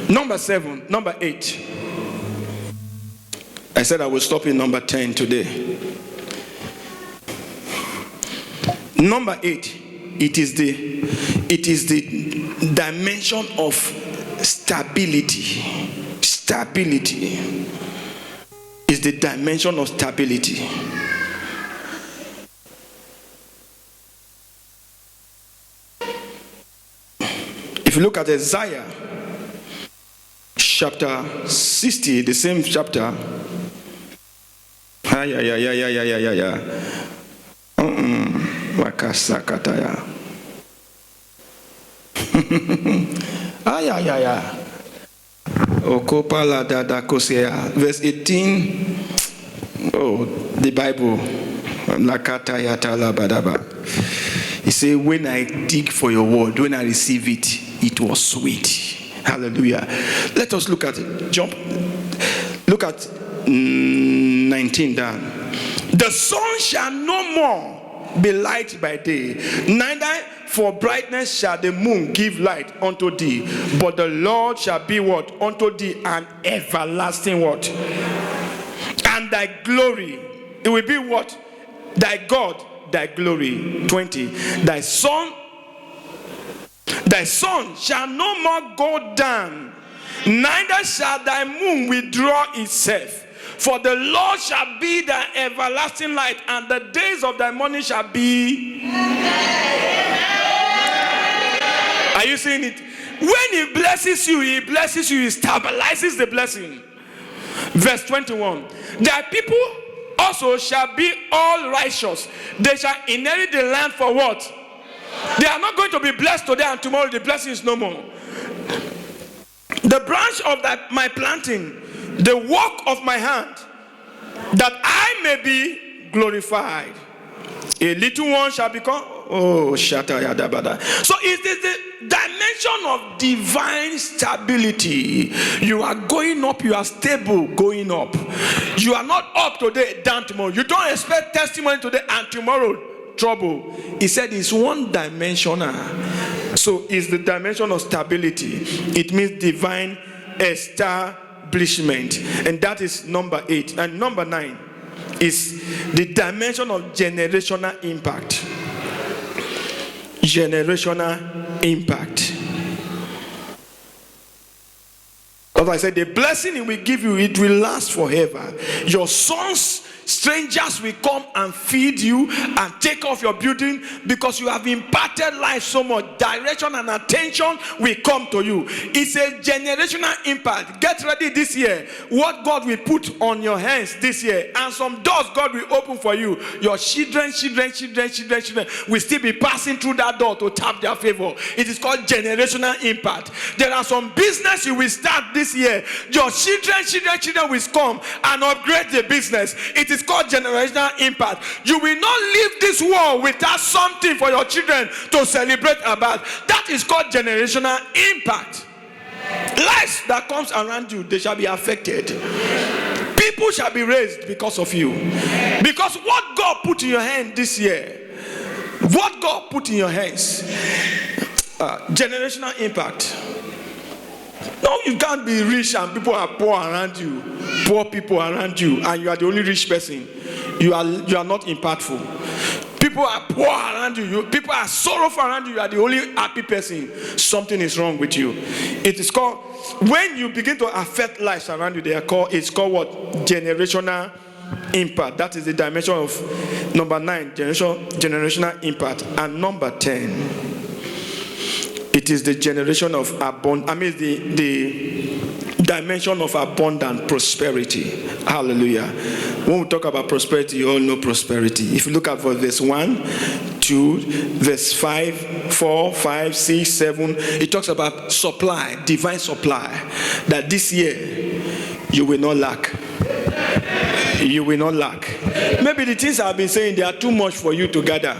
Number 7, number 8. I said I will stop in number 10 today. Number 8, it is the dimension of stability. Stability is the dimension of stability. If you look at Isaiah chapter 60, the same chapter. Wakasakataya. Okopala dada kosea. Verse 18. Oh, the Bible. Lakataya talabadaba. He said, when I dig for your word, when I receive it, it was sweet. Hallelujah. Let us look at it. Jump. Look at 19 down. The sun shall no more be light by day, neither for brightness shall the moon give light unto thee, but the Lord shall be what? Unto thee an everlasting what? And thy glory, it will be what? Thy God, thy glory. 20. Thy sun shall no more go down, neither shall thy moon withdraw itself. For the Lord shall be thy everlasting light, and the days of thy mourning shall be. Are you seeing it? When he blesses you, he stabilizes the blessing. Verse 21. Thy people also shall be all righteous. They shall inherit the land for what? They are not going to be blessed today and tomorrow the blessing is no more. The branch of my planting, the work of my hand, that I may be glorified. A little one shall become. Oh, shatayadabada. So it is the dimension of divine stability. You are going up, you are stable going up. You are not up today, down tomorrow. You don't expect testimony today and tomorrow trouble. He said it's one dimensional. So it's the dimension of stability. It means divine establishment. And that is number 8. And number 9 is the dimension of generational impact. Generational impact. As I said, the blessing it will give you, it will last forever. Your sons, strangers will come and feed you and take off your building because you have imparted life so much. Direction and attention will come to you. It's a generational impact. Get ready this year. What God will put on your hands this year, and some doors God will open for you. Your children will still be passing through that door to tap their favor. It is called generational impact. There are some business you will start this year. Your children will come and upgrade the business. It is called generational impact. You will not leave this world without something for your children to celebrate about. That is called generational impact. Lives that comes around you, they shall be affected. People shall be raised because of you. Because what God put in your hand this year, what God put in your hands, generational impact. No, you can't be rich and people are poor around you. Poor people around you, and you are the only rich person. You are not impactful. People are poor around you. People are sorrowful around you. You are the only happy person. Something is wrong with you. It is called, when you begin to affect lives around you, it's called what? Generational impact. That is the dimension of number 9, generational impact. And number 10, it is the generation of the dimension of abundant prosperity. Hallelujah. When we talk about prosperity, you all know prosperity. If you look at verse 1, 2, verse 5, 4, 5, 6, 7, it talks about supply, divine supply. That this year you will not lack. You will not lack. Maybe the things I've been saying, they are too much for you to gather.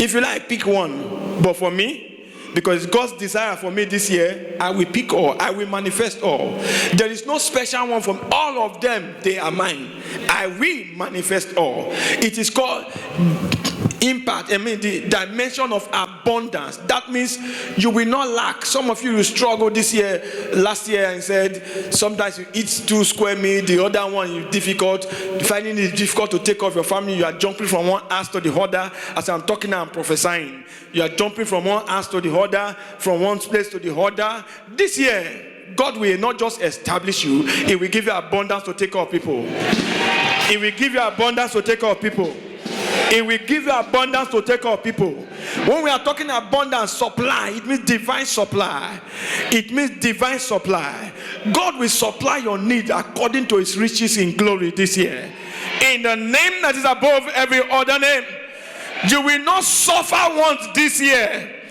If you like, pick one. But for me, because God's desire for me this year, I will pick all. I will manifest all. There is no special one from all of them. They are mine. I will manifest all. It is called impact. The dimension of abundance. That means you will not lack. Some of you struggle this year, last year, and said sometimes you eat 2 square meals. The other one is difficult. Finding it difficult to take off your family. You are jumping from one house to the other. As I'm talking now, I'm prophesying. You are jumping from one house to the other, from one place to the other. This year, God will not just establish you, He will give you abundance to take care of people. He will give you abundance to take care of people. He will give you abundance to take care of people. When we are talking abundance, supply, it means divine supply. It means divine supply. God will supply your need according to his riches in glory this year. In the name that is above every other name. You will not suffer want this year.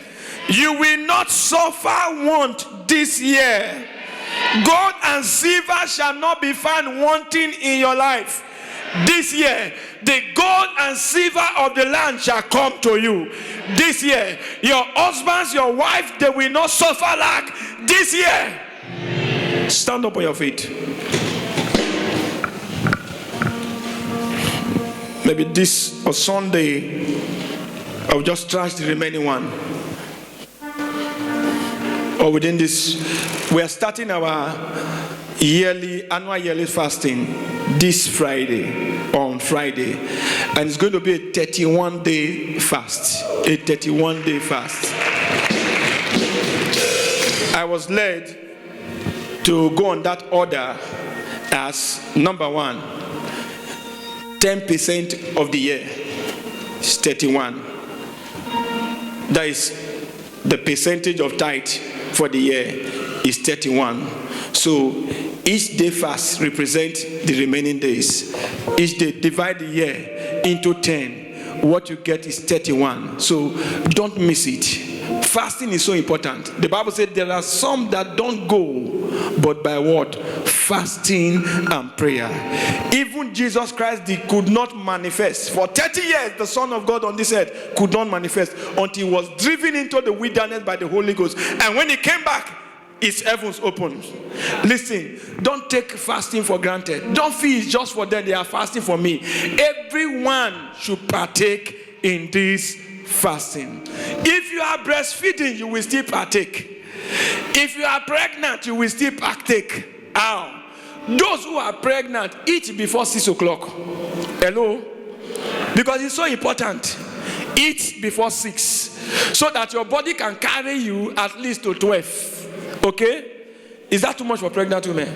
You will not suffer want this year. Gold and silver shall not be found wanting in your life. This year, the gold and silver of the land shall come to you. This year, your husbands, your wife, they will not suffer lack. This year, stand up on your feet. Maybe this or Sunday, I'll just trash the remaining one. Or within this, we are starting our annual yearly fasting this Friday, on Friday. And it's going to be a 31-day fast. A 31-day fast. I was led to go on that order as number one, 10% of the year is 31. That is the percentage of tithe for the year is 31. So each day fast represents the remaining days. Each day, divide the year into 10. What you get is 31. So don't miss it. Fasting is so important. The Bible said there are some that don't go, but by what? Fasting and prayer. Even Jesus Christ could not manifest. For 30 years, the Son of God on this earth could not manifest until he was driven into the wilderness by the Holy Ghost. And when he came back, his heavens opened. Listen, don't take fasting for granted. Don't feel it's just for them. They are fasting for me. Everyone should partake in this fasting. If you are breastfeeding, you will still partake. If you are pregnant, you will still partake. How? Those who are pregnant, eat before 6 o'clock. Hello? Because it's so important. Eat before 6 so that your body can carry you at least to 12. Okay? Is that too much for pregnant women?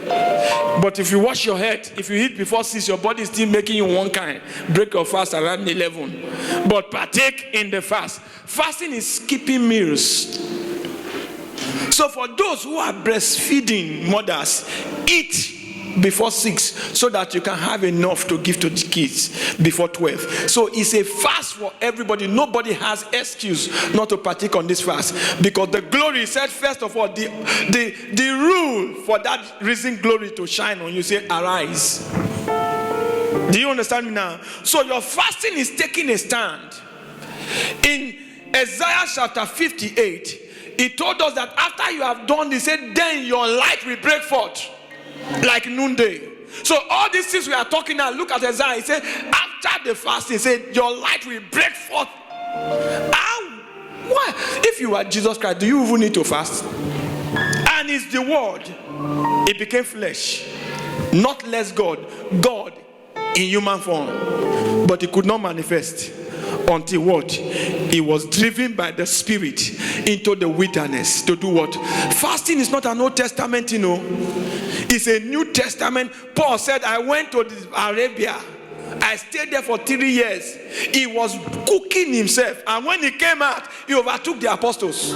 But if you wash your head, if you eat before 6, your body is still making you one kind. Break your fast around 11. But partake in the fast. Fasting is skipping meals. So for those who are breastfeeding mothers, eat before 6 so that you can have enough to give to the kids before 12. So it's a fast for everybody. Nobody has excuse not to partake on this fast, because the glory said, first of all, the rule for that risen glory to shine on you, say arise. Do you understand me now? So your fasting is taking a stand. In Isaiah chapter 58, he told us that after you have done this, he said, then your light will break forth like noonday. So all these things we are talking now, look at Isaiah. He said, after the fasting, he said, your light will break forth. How? Why? If you are Jesus Christ, do you even need to fast? And it's the word. It became flesh. Not less God. God in human form. But he could not manifest until what? He was driven by the Spirit into the wilderness to do what? Fasting is not an Old Testament, you know. It's a New Testament. Paul said, I went to Arabia. I stayed there for 3 years. He was cooking himself. And when he came out, he overtook the apostles.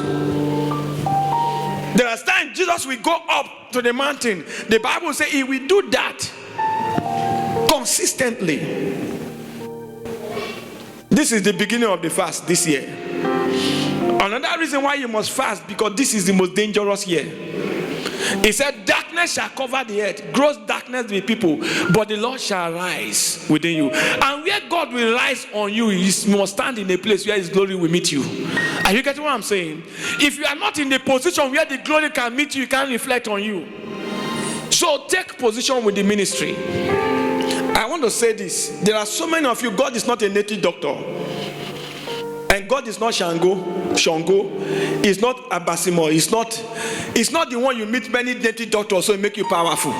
There are times Jesus will go up to the mountain. The Bible says he will do that consistently. This is the beginning of the fast this year. Another reason why you must fast, because this is the most dangerous year. He said, darkness shall cover the earth, gross darkness with people, but the Lord shall rise within you. And where God will rise on you, you must stand in a place where his glory will meet you. Are you getting what I'm saying? If you are not in the position where the glory can meet you, it can't reflect on you. So take position with the ministry. I want to say this. There are so many of you, God is not a native doctor. And God is not Shango. He's not Abasimo. It's not the one you meet many native doctors so it make you powerful.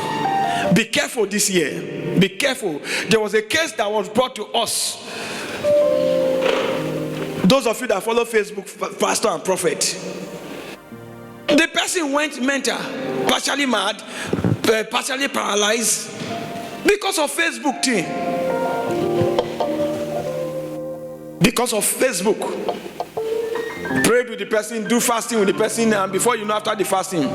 Be careful this year. Be careful. There was a case that was brought to us. Those of you that follow Facebook, Pastor and Prophet. The person went mental, partially mad, partially paralyzed because of Facebook thing. Because of Facebook. Pray with the person, do fasting with the person, and before you know, after the fasting.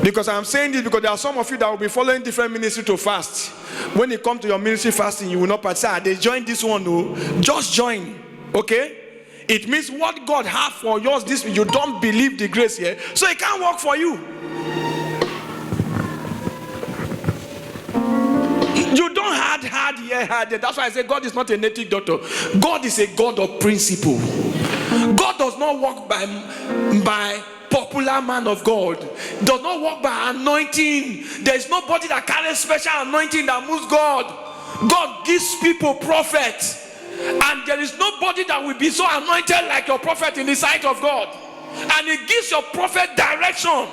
Because I'm saying this because there are some of you that will be following different ministry to fast. When it comes to your ministry fasting, you will not participate. They join this one, no. Just join, okay? It means what God has for yours this week, you don't believe the grace here, so it can't work for you. You don't hard here. That's why I say God is not a native doctor. God is a God of principle. God does not work by popular man of God. Does not work by anointing. There is nobody that carries special anointing that moves God. God gives people prophets. And there is nobody that will be so anointed like your prophet in the sight of God. And he gives your prophet direction.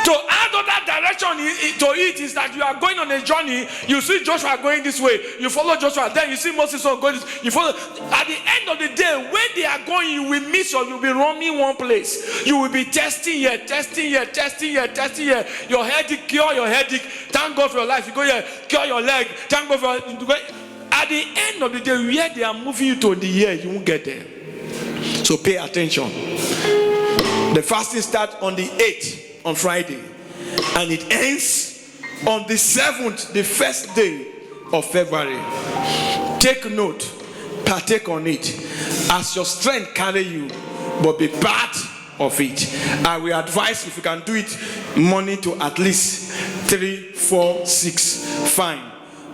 To add other direction to it is that you are going on a journey. You see Joshua going this way. You follow Joshua. Then you see Moses going this way. You follow. At the end of the day, when they are going, you will miss or you'll be roaming one place. You will be testing here. Your headache, cure your headache. Thank God for your life. You go here, cure your leg. Thank God for at the end of the day, where they are moving you to the year, you won't get there. So pay attention. The fasting starts on the 8th. On Friday, and it ends on the 7th, the first day of February. Take note, partake on it as your strength carry you, but be part of it. I will advise, if you can do it morning to at least 3, 4, 6, fine.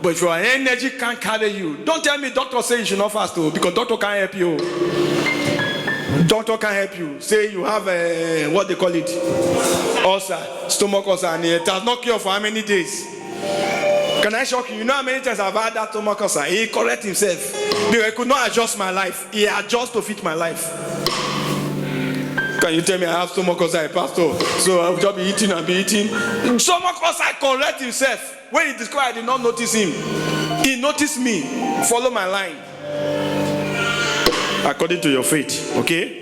But if your energy can't carry you, don't tell me doctor say you should not fast, because doctor can't help you. Doctor can help you. Say you have a, what they call it, ulcer, stomach ulcer, and it has not cured for how many days? Can I shock you? You know how many times I've had that stomach ulcer? He correct himself. Because I could not adjust my life. He adjusts to fit my life. Can you tell me I have stomach ulcer, pastor? So I'll just be eating and be eating. Stomach ulcer correct himself. When he discovered, I did not notice him. He noticed me. Follow my line. According to your faith, okay?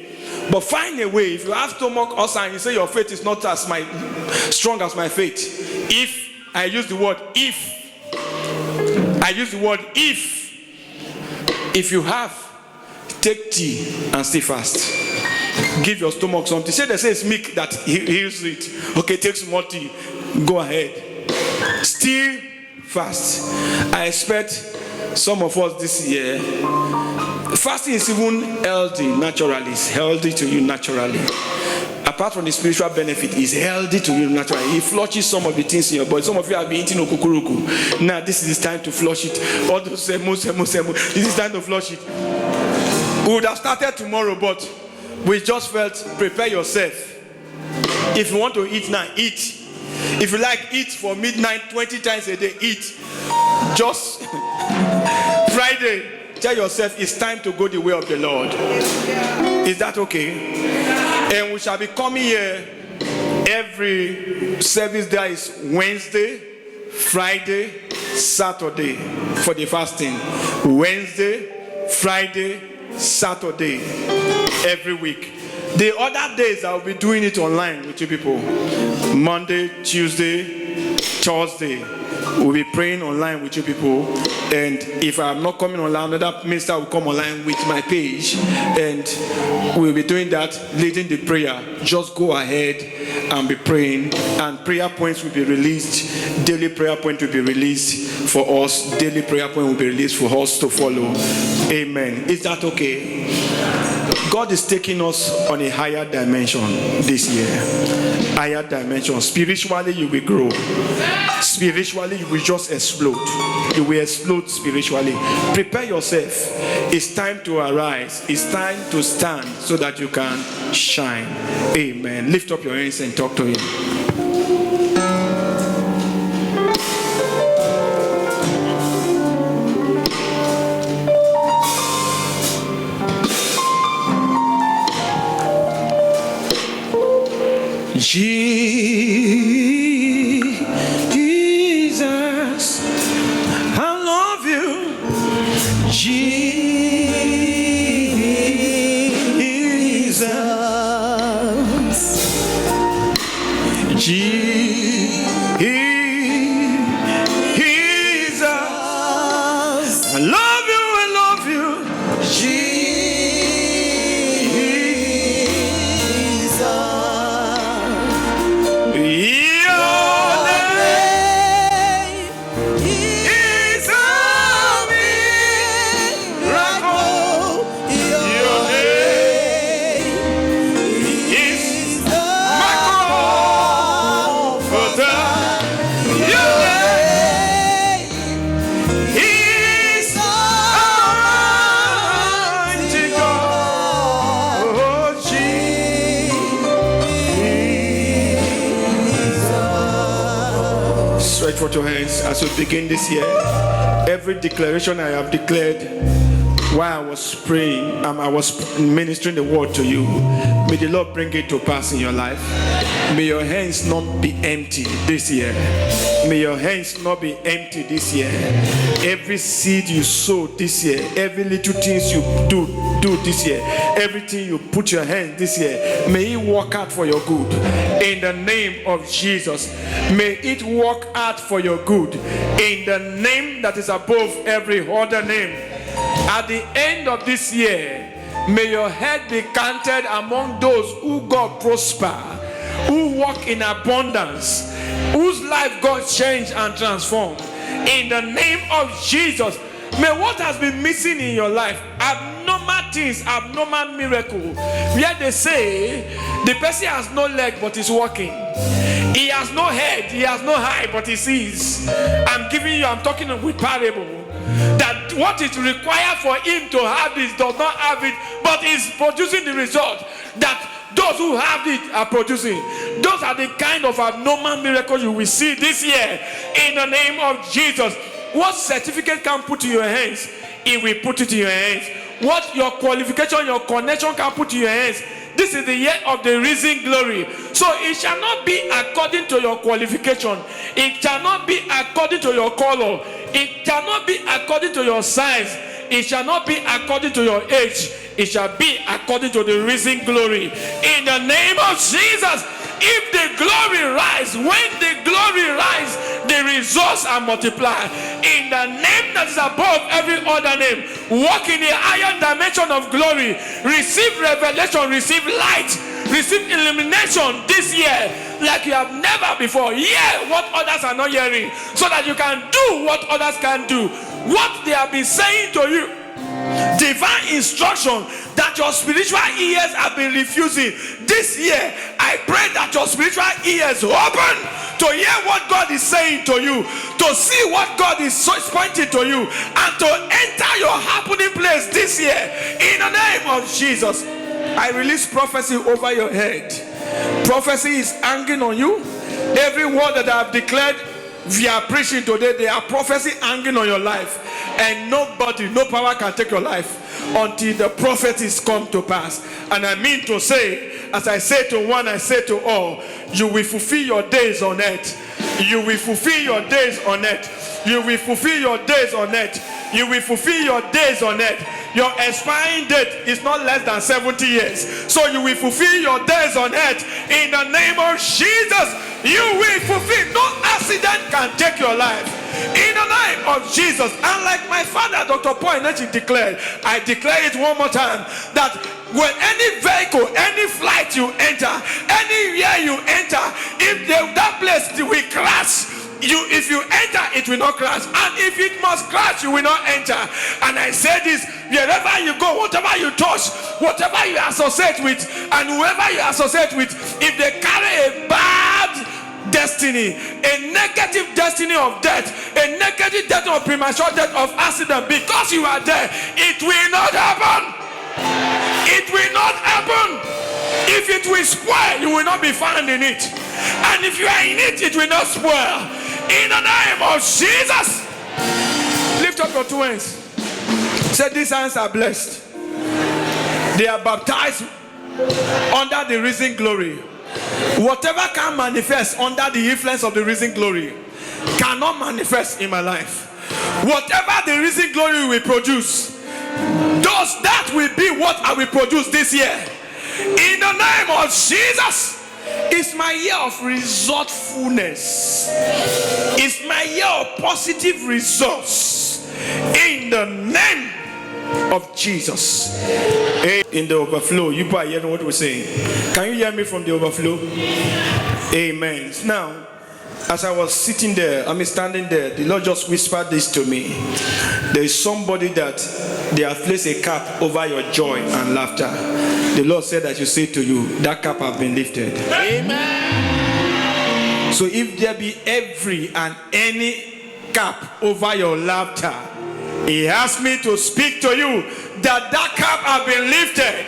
But find a way. If you have stomach ulcer and you say your faith is not as strong as my faith, if I use the word if you have, take tea and stay fast. Give your stomach something. Say they say it's milk that heals it. Okay, take some more tea. Go ahead. Still fast. I expect some of us this year. Fasting is even healthy naturally. It's healthy to you naturally. Apart from the spiritual benefit, it's healthy to you naturally. It flushes some of the things in your body. Some of you have been eating okukuruku. Now this is the time to flush it. All those semo. This is time to flush it. We would have started tomorrow, but we just felt prepare yourself. If you want to eat now, eat. If you like, eat for midnight 20 times a day. Eat. Just Friday. Tell yourself it's time to go the way of the Lord. Is that okay? And we shall be coming here every service. There is Wednesday, Friday, Saturday for the fasting. Wednesday, Friday, Saturday every week. The other days I will be doing it online with you people. Monday, Tuesday, Thursday. We'll be praying online with you people. And if I'm not coming online, another minister will come online with my page. And we'll be doing that, leading the prayer. Just go ahead and be praying. And prayer points will be released. Daily prayer point will be released for us. Daily prayer point will be released for us to follow. Amen. Is that okay? God is taking us on a higher dimension this year. Higher dimension. Spiritually, you will grow. Spiritually, you will just explode. You will explode spiritually. Prepare yourself. It's time to arise. It's time to stand so that you can shine. Amen. Lift up your hands and talk to him. Jesus, I love you. Jesus, Jesus, I love you. forth your hands as we begin this year. Every declaration I have declared while I was praying, I was ministering the word to you. May the Lord bring it to pass in your life. May your hands not be empty this year. May your hands not be empty this year. Every seed you sow this year, every little things you do this year, everything you put your hand this year, may it work out for your good. In the name of Jesus, may it work out for your good. In the name that is above every other name. At the end of this year, may your head be counted among those who God prosper, who walk in abundance, whose life God changed and transformed. In the name of Jesus, may what has been missing in your life, abnormal things, abnormal miracle, where they say the person has no leg but is walking, he has no head, he has no eye but he sees. I'm talking with parable. That what is required for him to have this does not have it, but is producing the result that those who have it are producing. Those are the kind of abnormal miracles you will see this year in the name of Jesus. What certificate can put in your hands, he will put it in your hands. What your qualification, your connection can put in your hands, this is the year of the risen glory. So it shall not be according to your qualification. It shall not be according to your color. It shall not be according to your size. It shall not be according to your age. It shall be according to the risen glory. In the name of Jesus, if the glory rise, when the glory rise, the results are multiplied. In the name that is above every other name, walk in the higher dimension of glory. Receive revelation, receive light, receive illumination this year like you have never before. Hear what others are not hearing, so that you can do what others can do. What they have been saying to you, divine instruction that your spiritual ears have been refusing. This year, I pray that your spiritual ears open to hear what God is saying to you, to see what God is pointing to you, and to enter your happening place this year. In the name of Jesus, I release prophecy over your head. Prophecy is hanging on you. Every word that I have declared via preaching today, they are prophecy hanging on your life. And nobody, no power can take your life until the prophecies come to pass. And I mean to say, as I say to one, I say to all, you will fulfill your days on earth. You will fulfill your days on earth. You will fulfill your days on earth. You will fulfill your days on earth. Your expiring date is not less than 70 years. So you will fulfill your days on earth. In the name of Jesus, you will fulfill. No accident can take your life. In the name of Jesus. And like my father, Dr. Paul Enenche declared, I declare it one more time, that when any vehicle, any flight you enter, anywhere you enter, if that place will crash, if you enter, it will not crash. And if it must crash, you will not enter. And I say this, wherever you go, whatever you touch, whatever you associate with, and whoever you associate with, if they carry a bad destiny, a negative destiny of death, a negative death of premature death, of accident, because you are there, it will not happen. It will not happen. If it will spoil, you will not be found in it. And if you are in it, it will not spoil. In the name of Jesus. Lift up your two hands. Say, these hands are blessed. They are baptized under the risen glory. Whatever can manifest under the influence of the risen glory cannot manifest in my life. Whatever the risen glory will produce, that will be what I will produce this year. In the name of Jesus. It's my year of resortfulness. It's my year of positive results. In the name of Jesus. In the overflow, you probably hear what we're saying. Can you hear me from the overflow? Amen. Now, as I was sitting there, standing there, the Lord just whispered this to me. There is somebody that they have placed a cap over your joy and laughter. The Lord said that you say to you, that cap has been lifted. Amen. So if there be every and any cap over your laughter, He asked me to speak to you that cap has been lifted.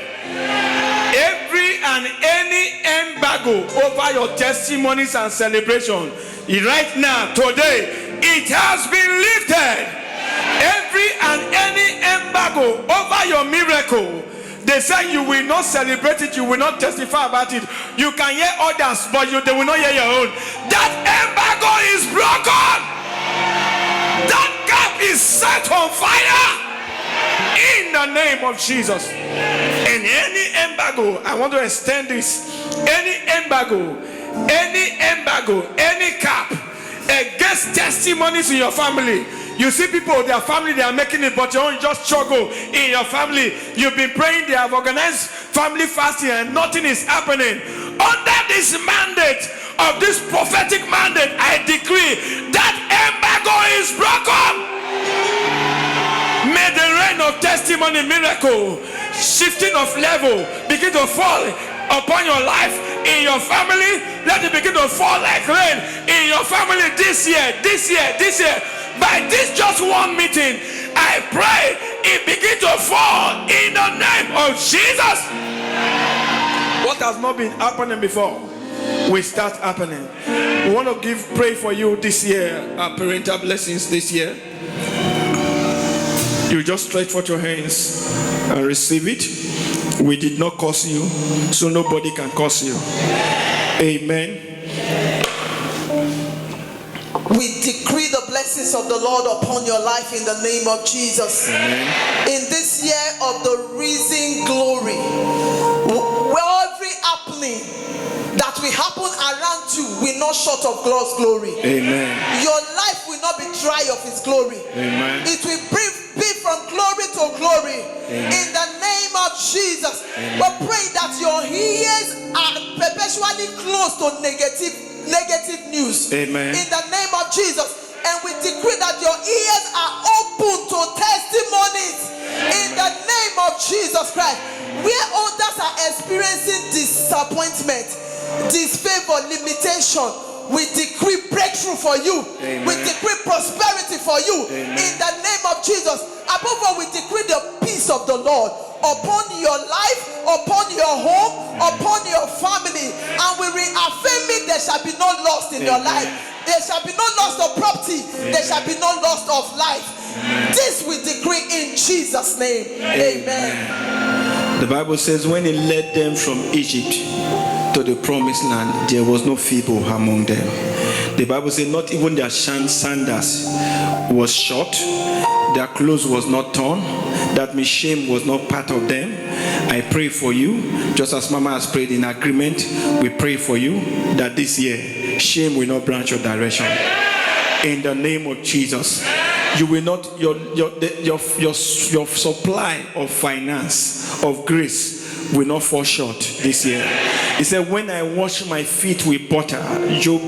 Every and any embargo over your testimonies and celebration right now, today, it has been lifted. Every and any embargo over your miracle, they say you will not celebrate it, you will not testify about it. You can hear others, but they will not hear your own. That embargo is broken. That gap is set on fire in the name of Jesus. And any embargo, I want to extend this. Any embargo, any cap against testimonies in your family. You see people, their family, they are making it, but you only just struggle in your family. You've been praying, they have organized family fasting, and nothing is happening. Under this mandate of this prophetic mandate, I decree that embargo is broken. May the rain of testimony, miracle, shifting of level begin to fall upon your life, in your family. Let it begin to fall like rain in your family this year. By this just one meeting, I pray it begin to fall in the name of Jesus. What has not been happening before will start happening. We want to pray for you this year, our parental blessings this year. You just stretch forth your hands and receive it. We did not curse you, so nobody can curse you. Amen. We decree the blessings of the Lord upon your life in the name of Jesus. Amen. In this year of the risen glory, every happening that will happen around you will not short of God's glory. Amen. Your life will not be dry of His glory. Amen. It will be from glory to glory. Amen. In the name of Jesus. Amen. But pray that your ears are perpetually closed to negative news. Amen. In the name of Jesus. And we decree that your ears are open to testimonies. In the name of Jesus Christ. Where others are experiencing disappointment, disfavor, limitation, we decree breakthrough for you. Amen. We decree prosperity for you. Amen. In the name of Jesus. Above all, we decree the peace of the Lord upon your life, upon your home, upon your family. And we reaffirm it, there shall be no loss in your life. There shall be no loss of property. There shall be no loss of life. This we decree in Jesus' name. Amen. The Bible says when He led them from Egypt to the promised land, there was no feeble among them. The Bible says not even their sandals was short, their clothes was not torn. That means shame was not part of them. I pray for you, just as Mama has prayed in agreement. We pray for you that this year shame will not branch your direction. In the name of Jesus, you will not your supply of finance, of grace will not fall short this year. He said, when I wash my feet with butter, Job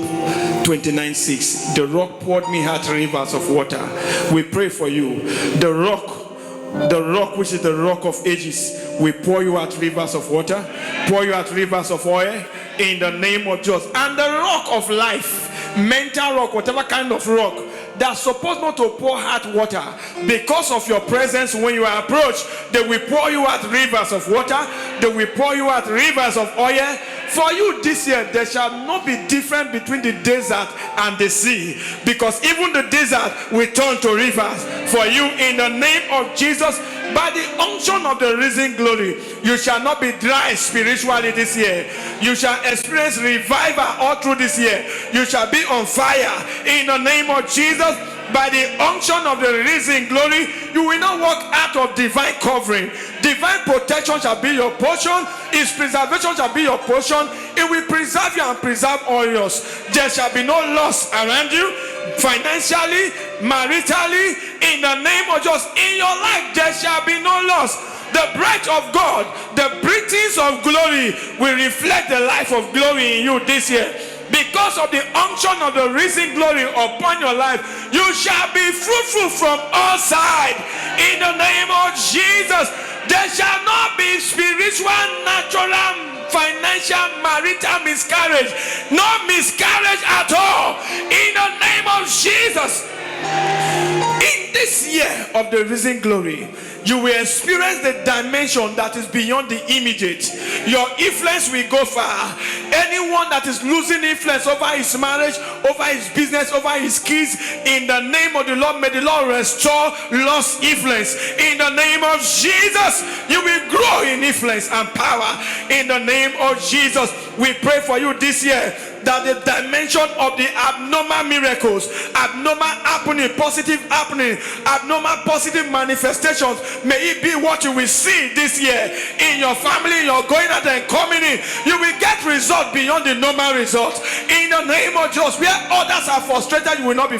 29:6, the rock poured me out rivers of water. We pray for you. The rock which is the rock of ages, we pour you out rivers of water, pour you out rivers of oil in the name of Jesus. And the rock of life, mental rock, whatever kind of rock that's supposed not to pour out water, because of your presence when you are approached, they will pour you out rivers of water, they will pour you out rivers of oil. For you this year, there shall not be difference between the desert and the sea, because even the desert will turn to rivers for you in the name of Jesus. By the unction of the risen glory, you shall not be dry spiritually this year. You shall experience revival all through this year. You shall be on fire in the name of Jesus. By the unction of the risen glory, you will not walk out of divine covering. Divine protection shall be your portion. His preservation shall be your portion. It will preserve you and preserve all yours. There shall be no loss around you, financially, maritally, in the name of Jesus. In your life, there shall be no loss. The breath of God, the breathings of glory will reflect the life of glory in you this year. Because of the unction of the risen glory upon your life, you shall be fruitful from all sides. In the name of Jesus, there shall not be spiritual, natural, financial, marital miscarriage. No miscarriage at all. In the name of Jesus. In this year of the risen glory, you will experience the dimension that is beyond the immediate. Your influence will go far. Anyone that is losing influence over his marriage, over his business, over his kids, in the name of the Lord, may the Lord restore lost influence. In the name of Jesus, you will grow in influence and power. In the name of Jesus, we pray for you this year that the dimension of the abnormal miracles, abnormal happening, positive happening, abnormal positive manifestations, may it be what you will see this year in your family. You're going out and coming in, you will get results beyond the normal results. In the name of Jesus, where others are frustrated, you will not be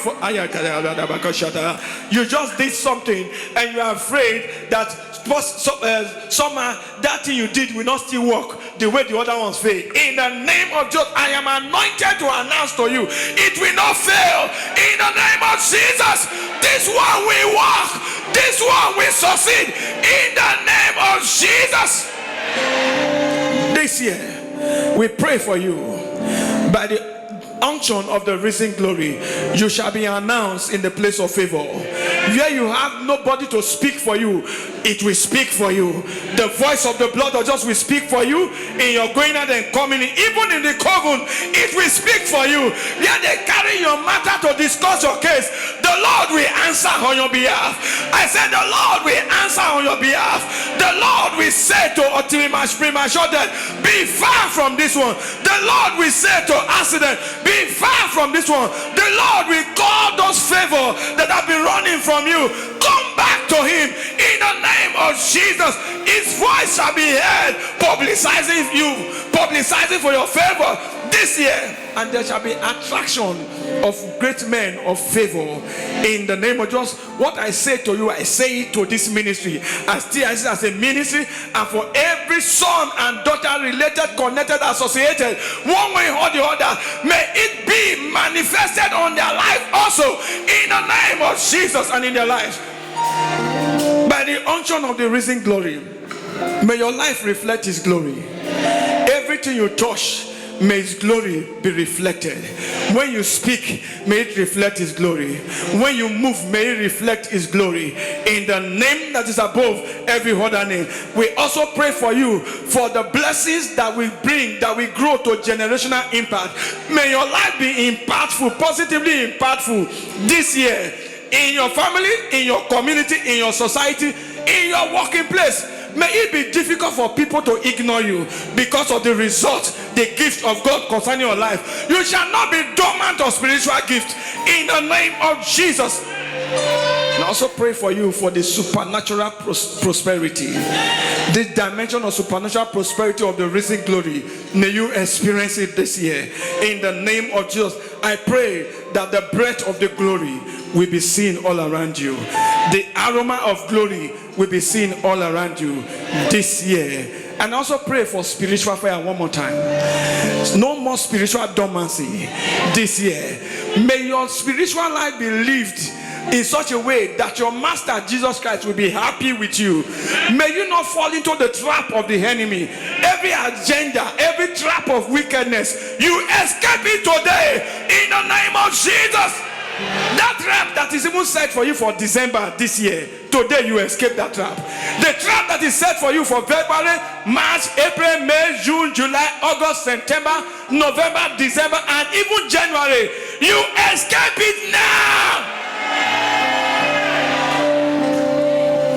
you just did something and you are afraid that somehow that thing you did will not still work the way the other ones fail. In the name of Jesus, I am anointed to announce to you, it will not fail. In the name of Jesus, this one will work, this one will succeed. In the name of Jesus. This year, we pray for you by the unction of the risen glory. You shall be announced in the place of favor. Where you have nobody to speak for you, it will speak for you. The voice of the blood of Jesus will speak for you in your going out and coming in. Even in the coven, it will speak for you. Where they carry your matter to discuss your case, the Lord will answer on your behalf. I said the Lord will answer on your behalf. The Lord will say to premature death, be far from this one. The Lord will say to accident, be far from this one. The Lord will call those favors that have been running from you, come back to him in the name of Jesus. His voice shall be heard, publicizing you, publicizing for your favor this year. And there shall be attraction of great men of favor in the name of Jesus. What I say to you, I say it to this ministry. I still I say as a ministry, and for every son and daughter related, connected, associated, one way or the other, may it be manifested on their life also in the name of Jesus and in their lives. By the unction of the risen glory, may your life reflect his glory. Everything you touch, may his glory be reflected. When you speak, may it reflect his glory. When you move, may it reflect his glory. In the name that is above every other name. We also pray for you for the blessings that we bring, that we grow to generational impact. May your life be impactful, positively impactful this year. In your family, in your community, in your society, in your working place. May it be difficult for people to ignore you because of the result, the gift of God concerning your life. You shall not be dormant of spiritual gift in the name of Jesus. And I also pray for you for the supernatural prosperity. This dimension of supernatural prosperity of the risen glory, may you experience it this year. In the name of Jesus, I pray that the breath of the glory will be seen all around you. The aroma of glory will be seen all around you this year. And also pray for spiritual fire one more time. No more spiritual dormancy this year. May your spiritual life be lived in such a way that your master Jesus Christ will be happy with you. May you not fall into the trap of the enemy. Every agenda, every trap of wickedness, you escape it today in the name of Jesus. That trap that is even set for you for December this year, today you escape that trap. The trap that is set for you for February, March, April, May, June, July, August, September, November, December, and even January, you escape it now.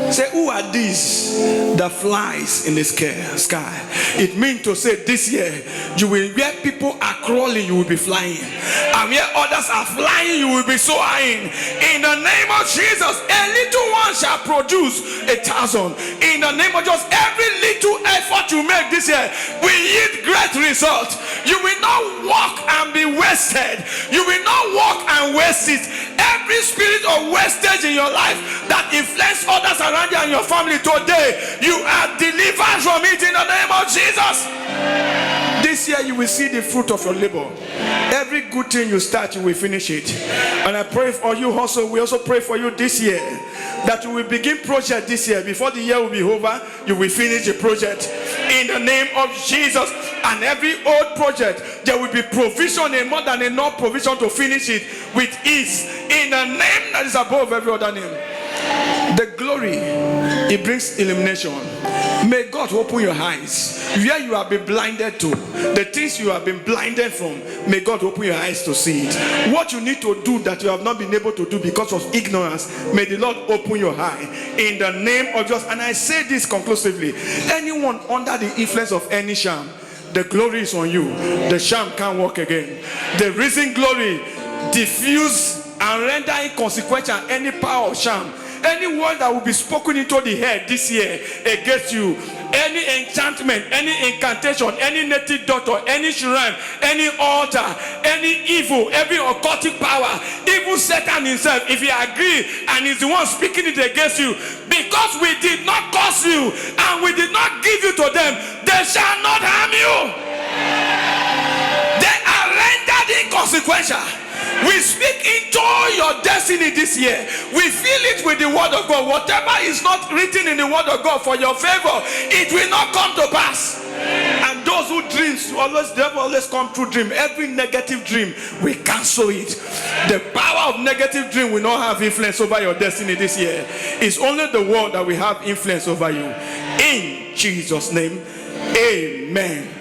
Say, who are these that flies in the sky? It means to say this year, you will, where people are crawling, you will be flying. And where others are flying, you will be soaring. In the name of Jesus, a little one shall produce 1,000. In the name of Jesus, every little effort you make this year will yield great results. You will not walk and be wasted. You will not walk and waste it. Every spirit of wastage in your life that influences others around you and your family today, you are delivered from it in the name of Jesus. This year you will see the fruit of your labor. Every good thing you start, you will finish it. And I pray for you also. We also pray for you this year that you will begin project this year. Before the year will be over, you will finish the project in the name of Jesus. And every old project, there will be provision and more than enough provision to finish it with ease in the name that is above every other name. The glory It brings illumination. May God open your eyes where you have been blinded to, the things you have been blinded from. May God open your eyes to see it. What you need to do that you have not been able to do because of ignorance, may the Lord open your eye in the name of Jesus. And I say this conclusively: anyone under the influence of any sham, the glory is on you. The sham can't walk again. The risen glory diffuse and render inconsequential any power of sham. Any word that will be spoken into the head this year against you, any enchantment, any incantation, any native doctor, any shrine, any altar, any evil, every occultic power, even Satan himself, if he agree and is the one speaking it against you, because we did not curse you and we did not give you to them, they shall not harm you. They are rendered inconsequential. We speak into your destiny this year. We fill it with the word of God. Whatever is not written in the word of God for your favor, it will not come to pass. And those who dreams, always come through dream. Every negative dream, we cancel it. The power of negative dream will not have influence over your destiny this year. It's only the word that will have influence over you. In Jesus' name, amen.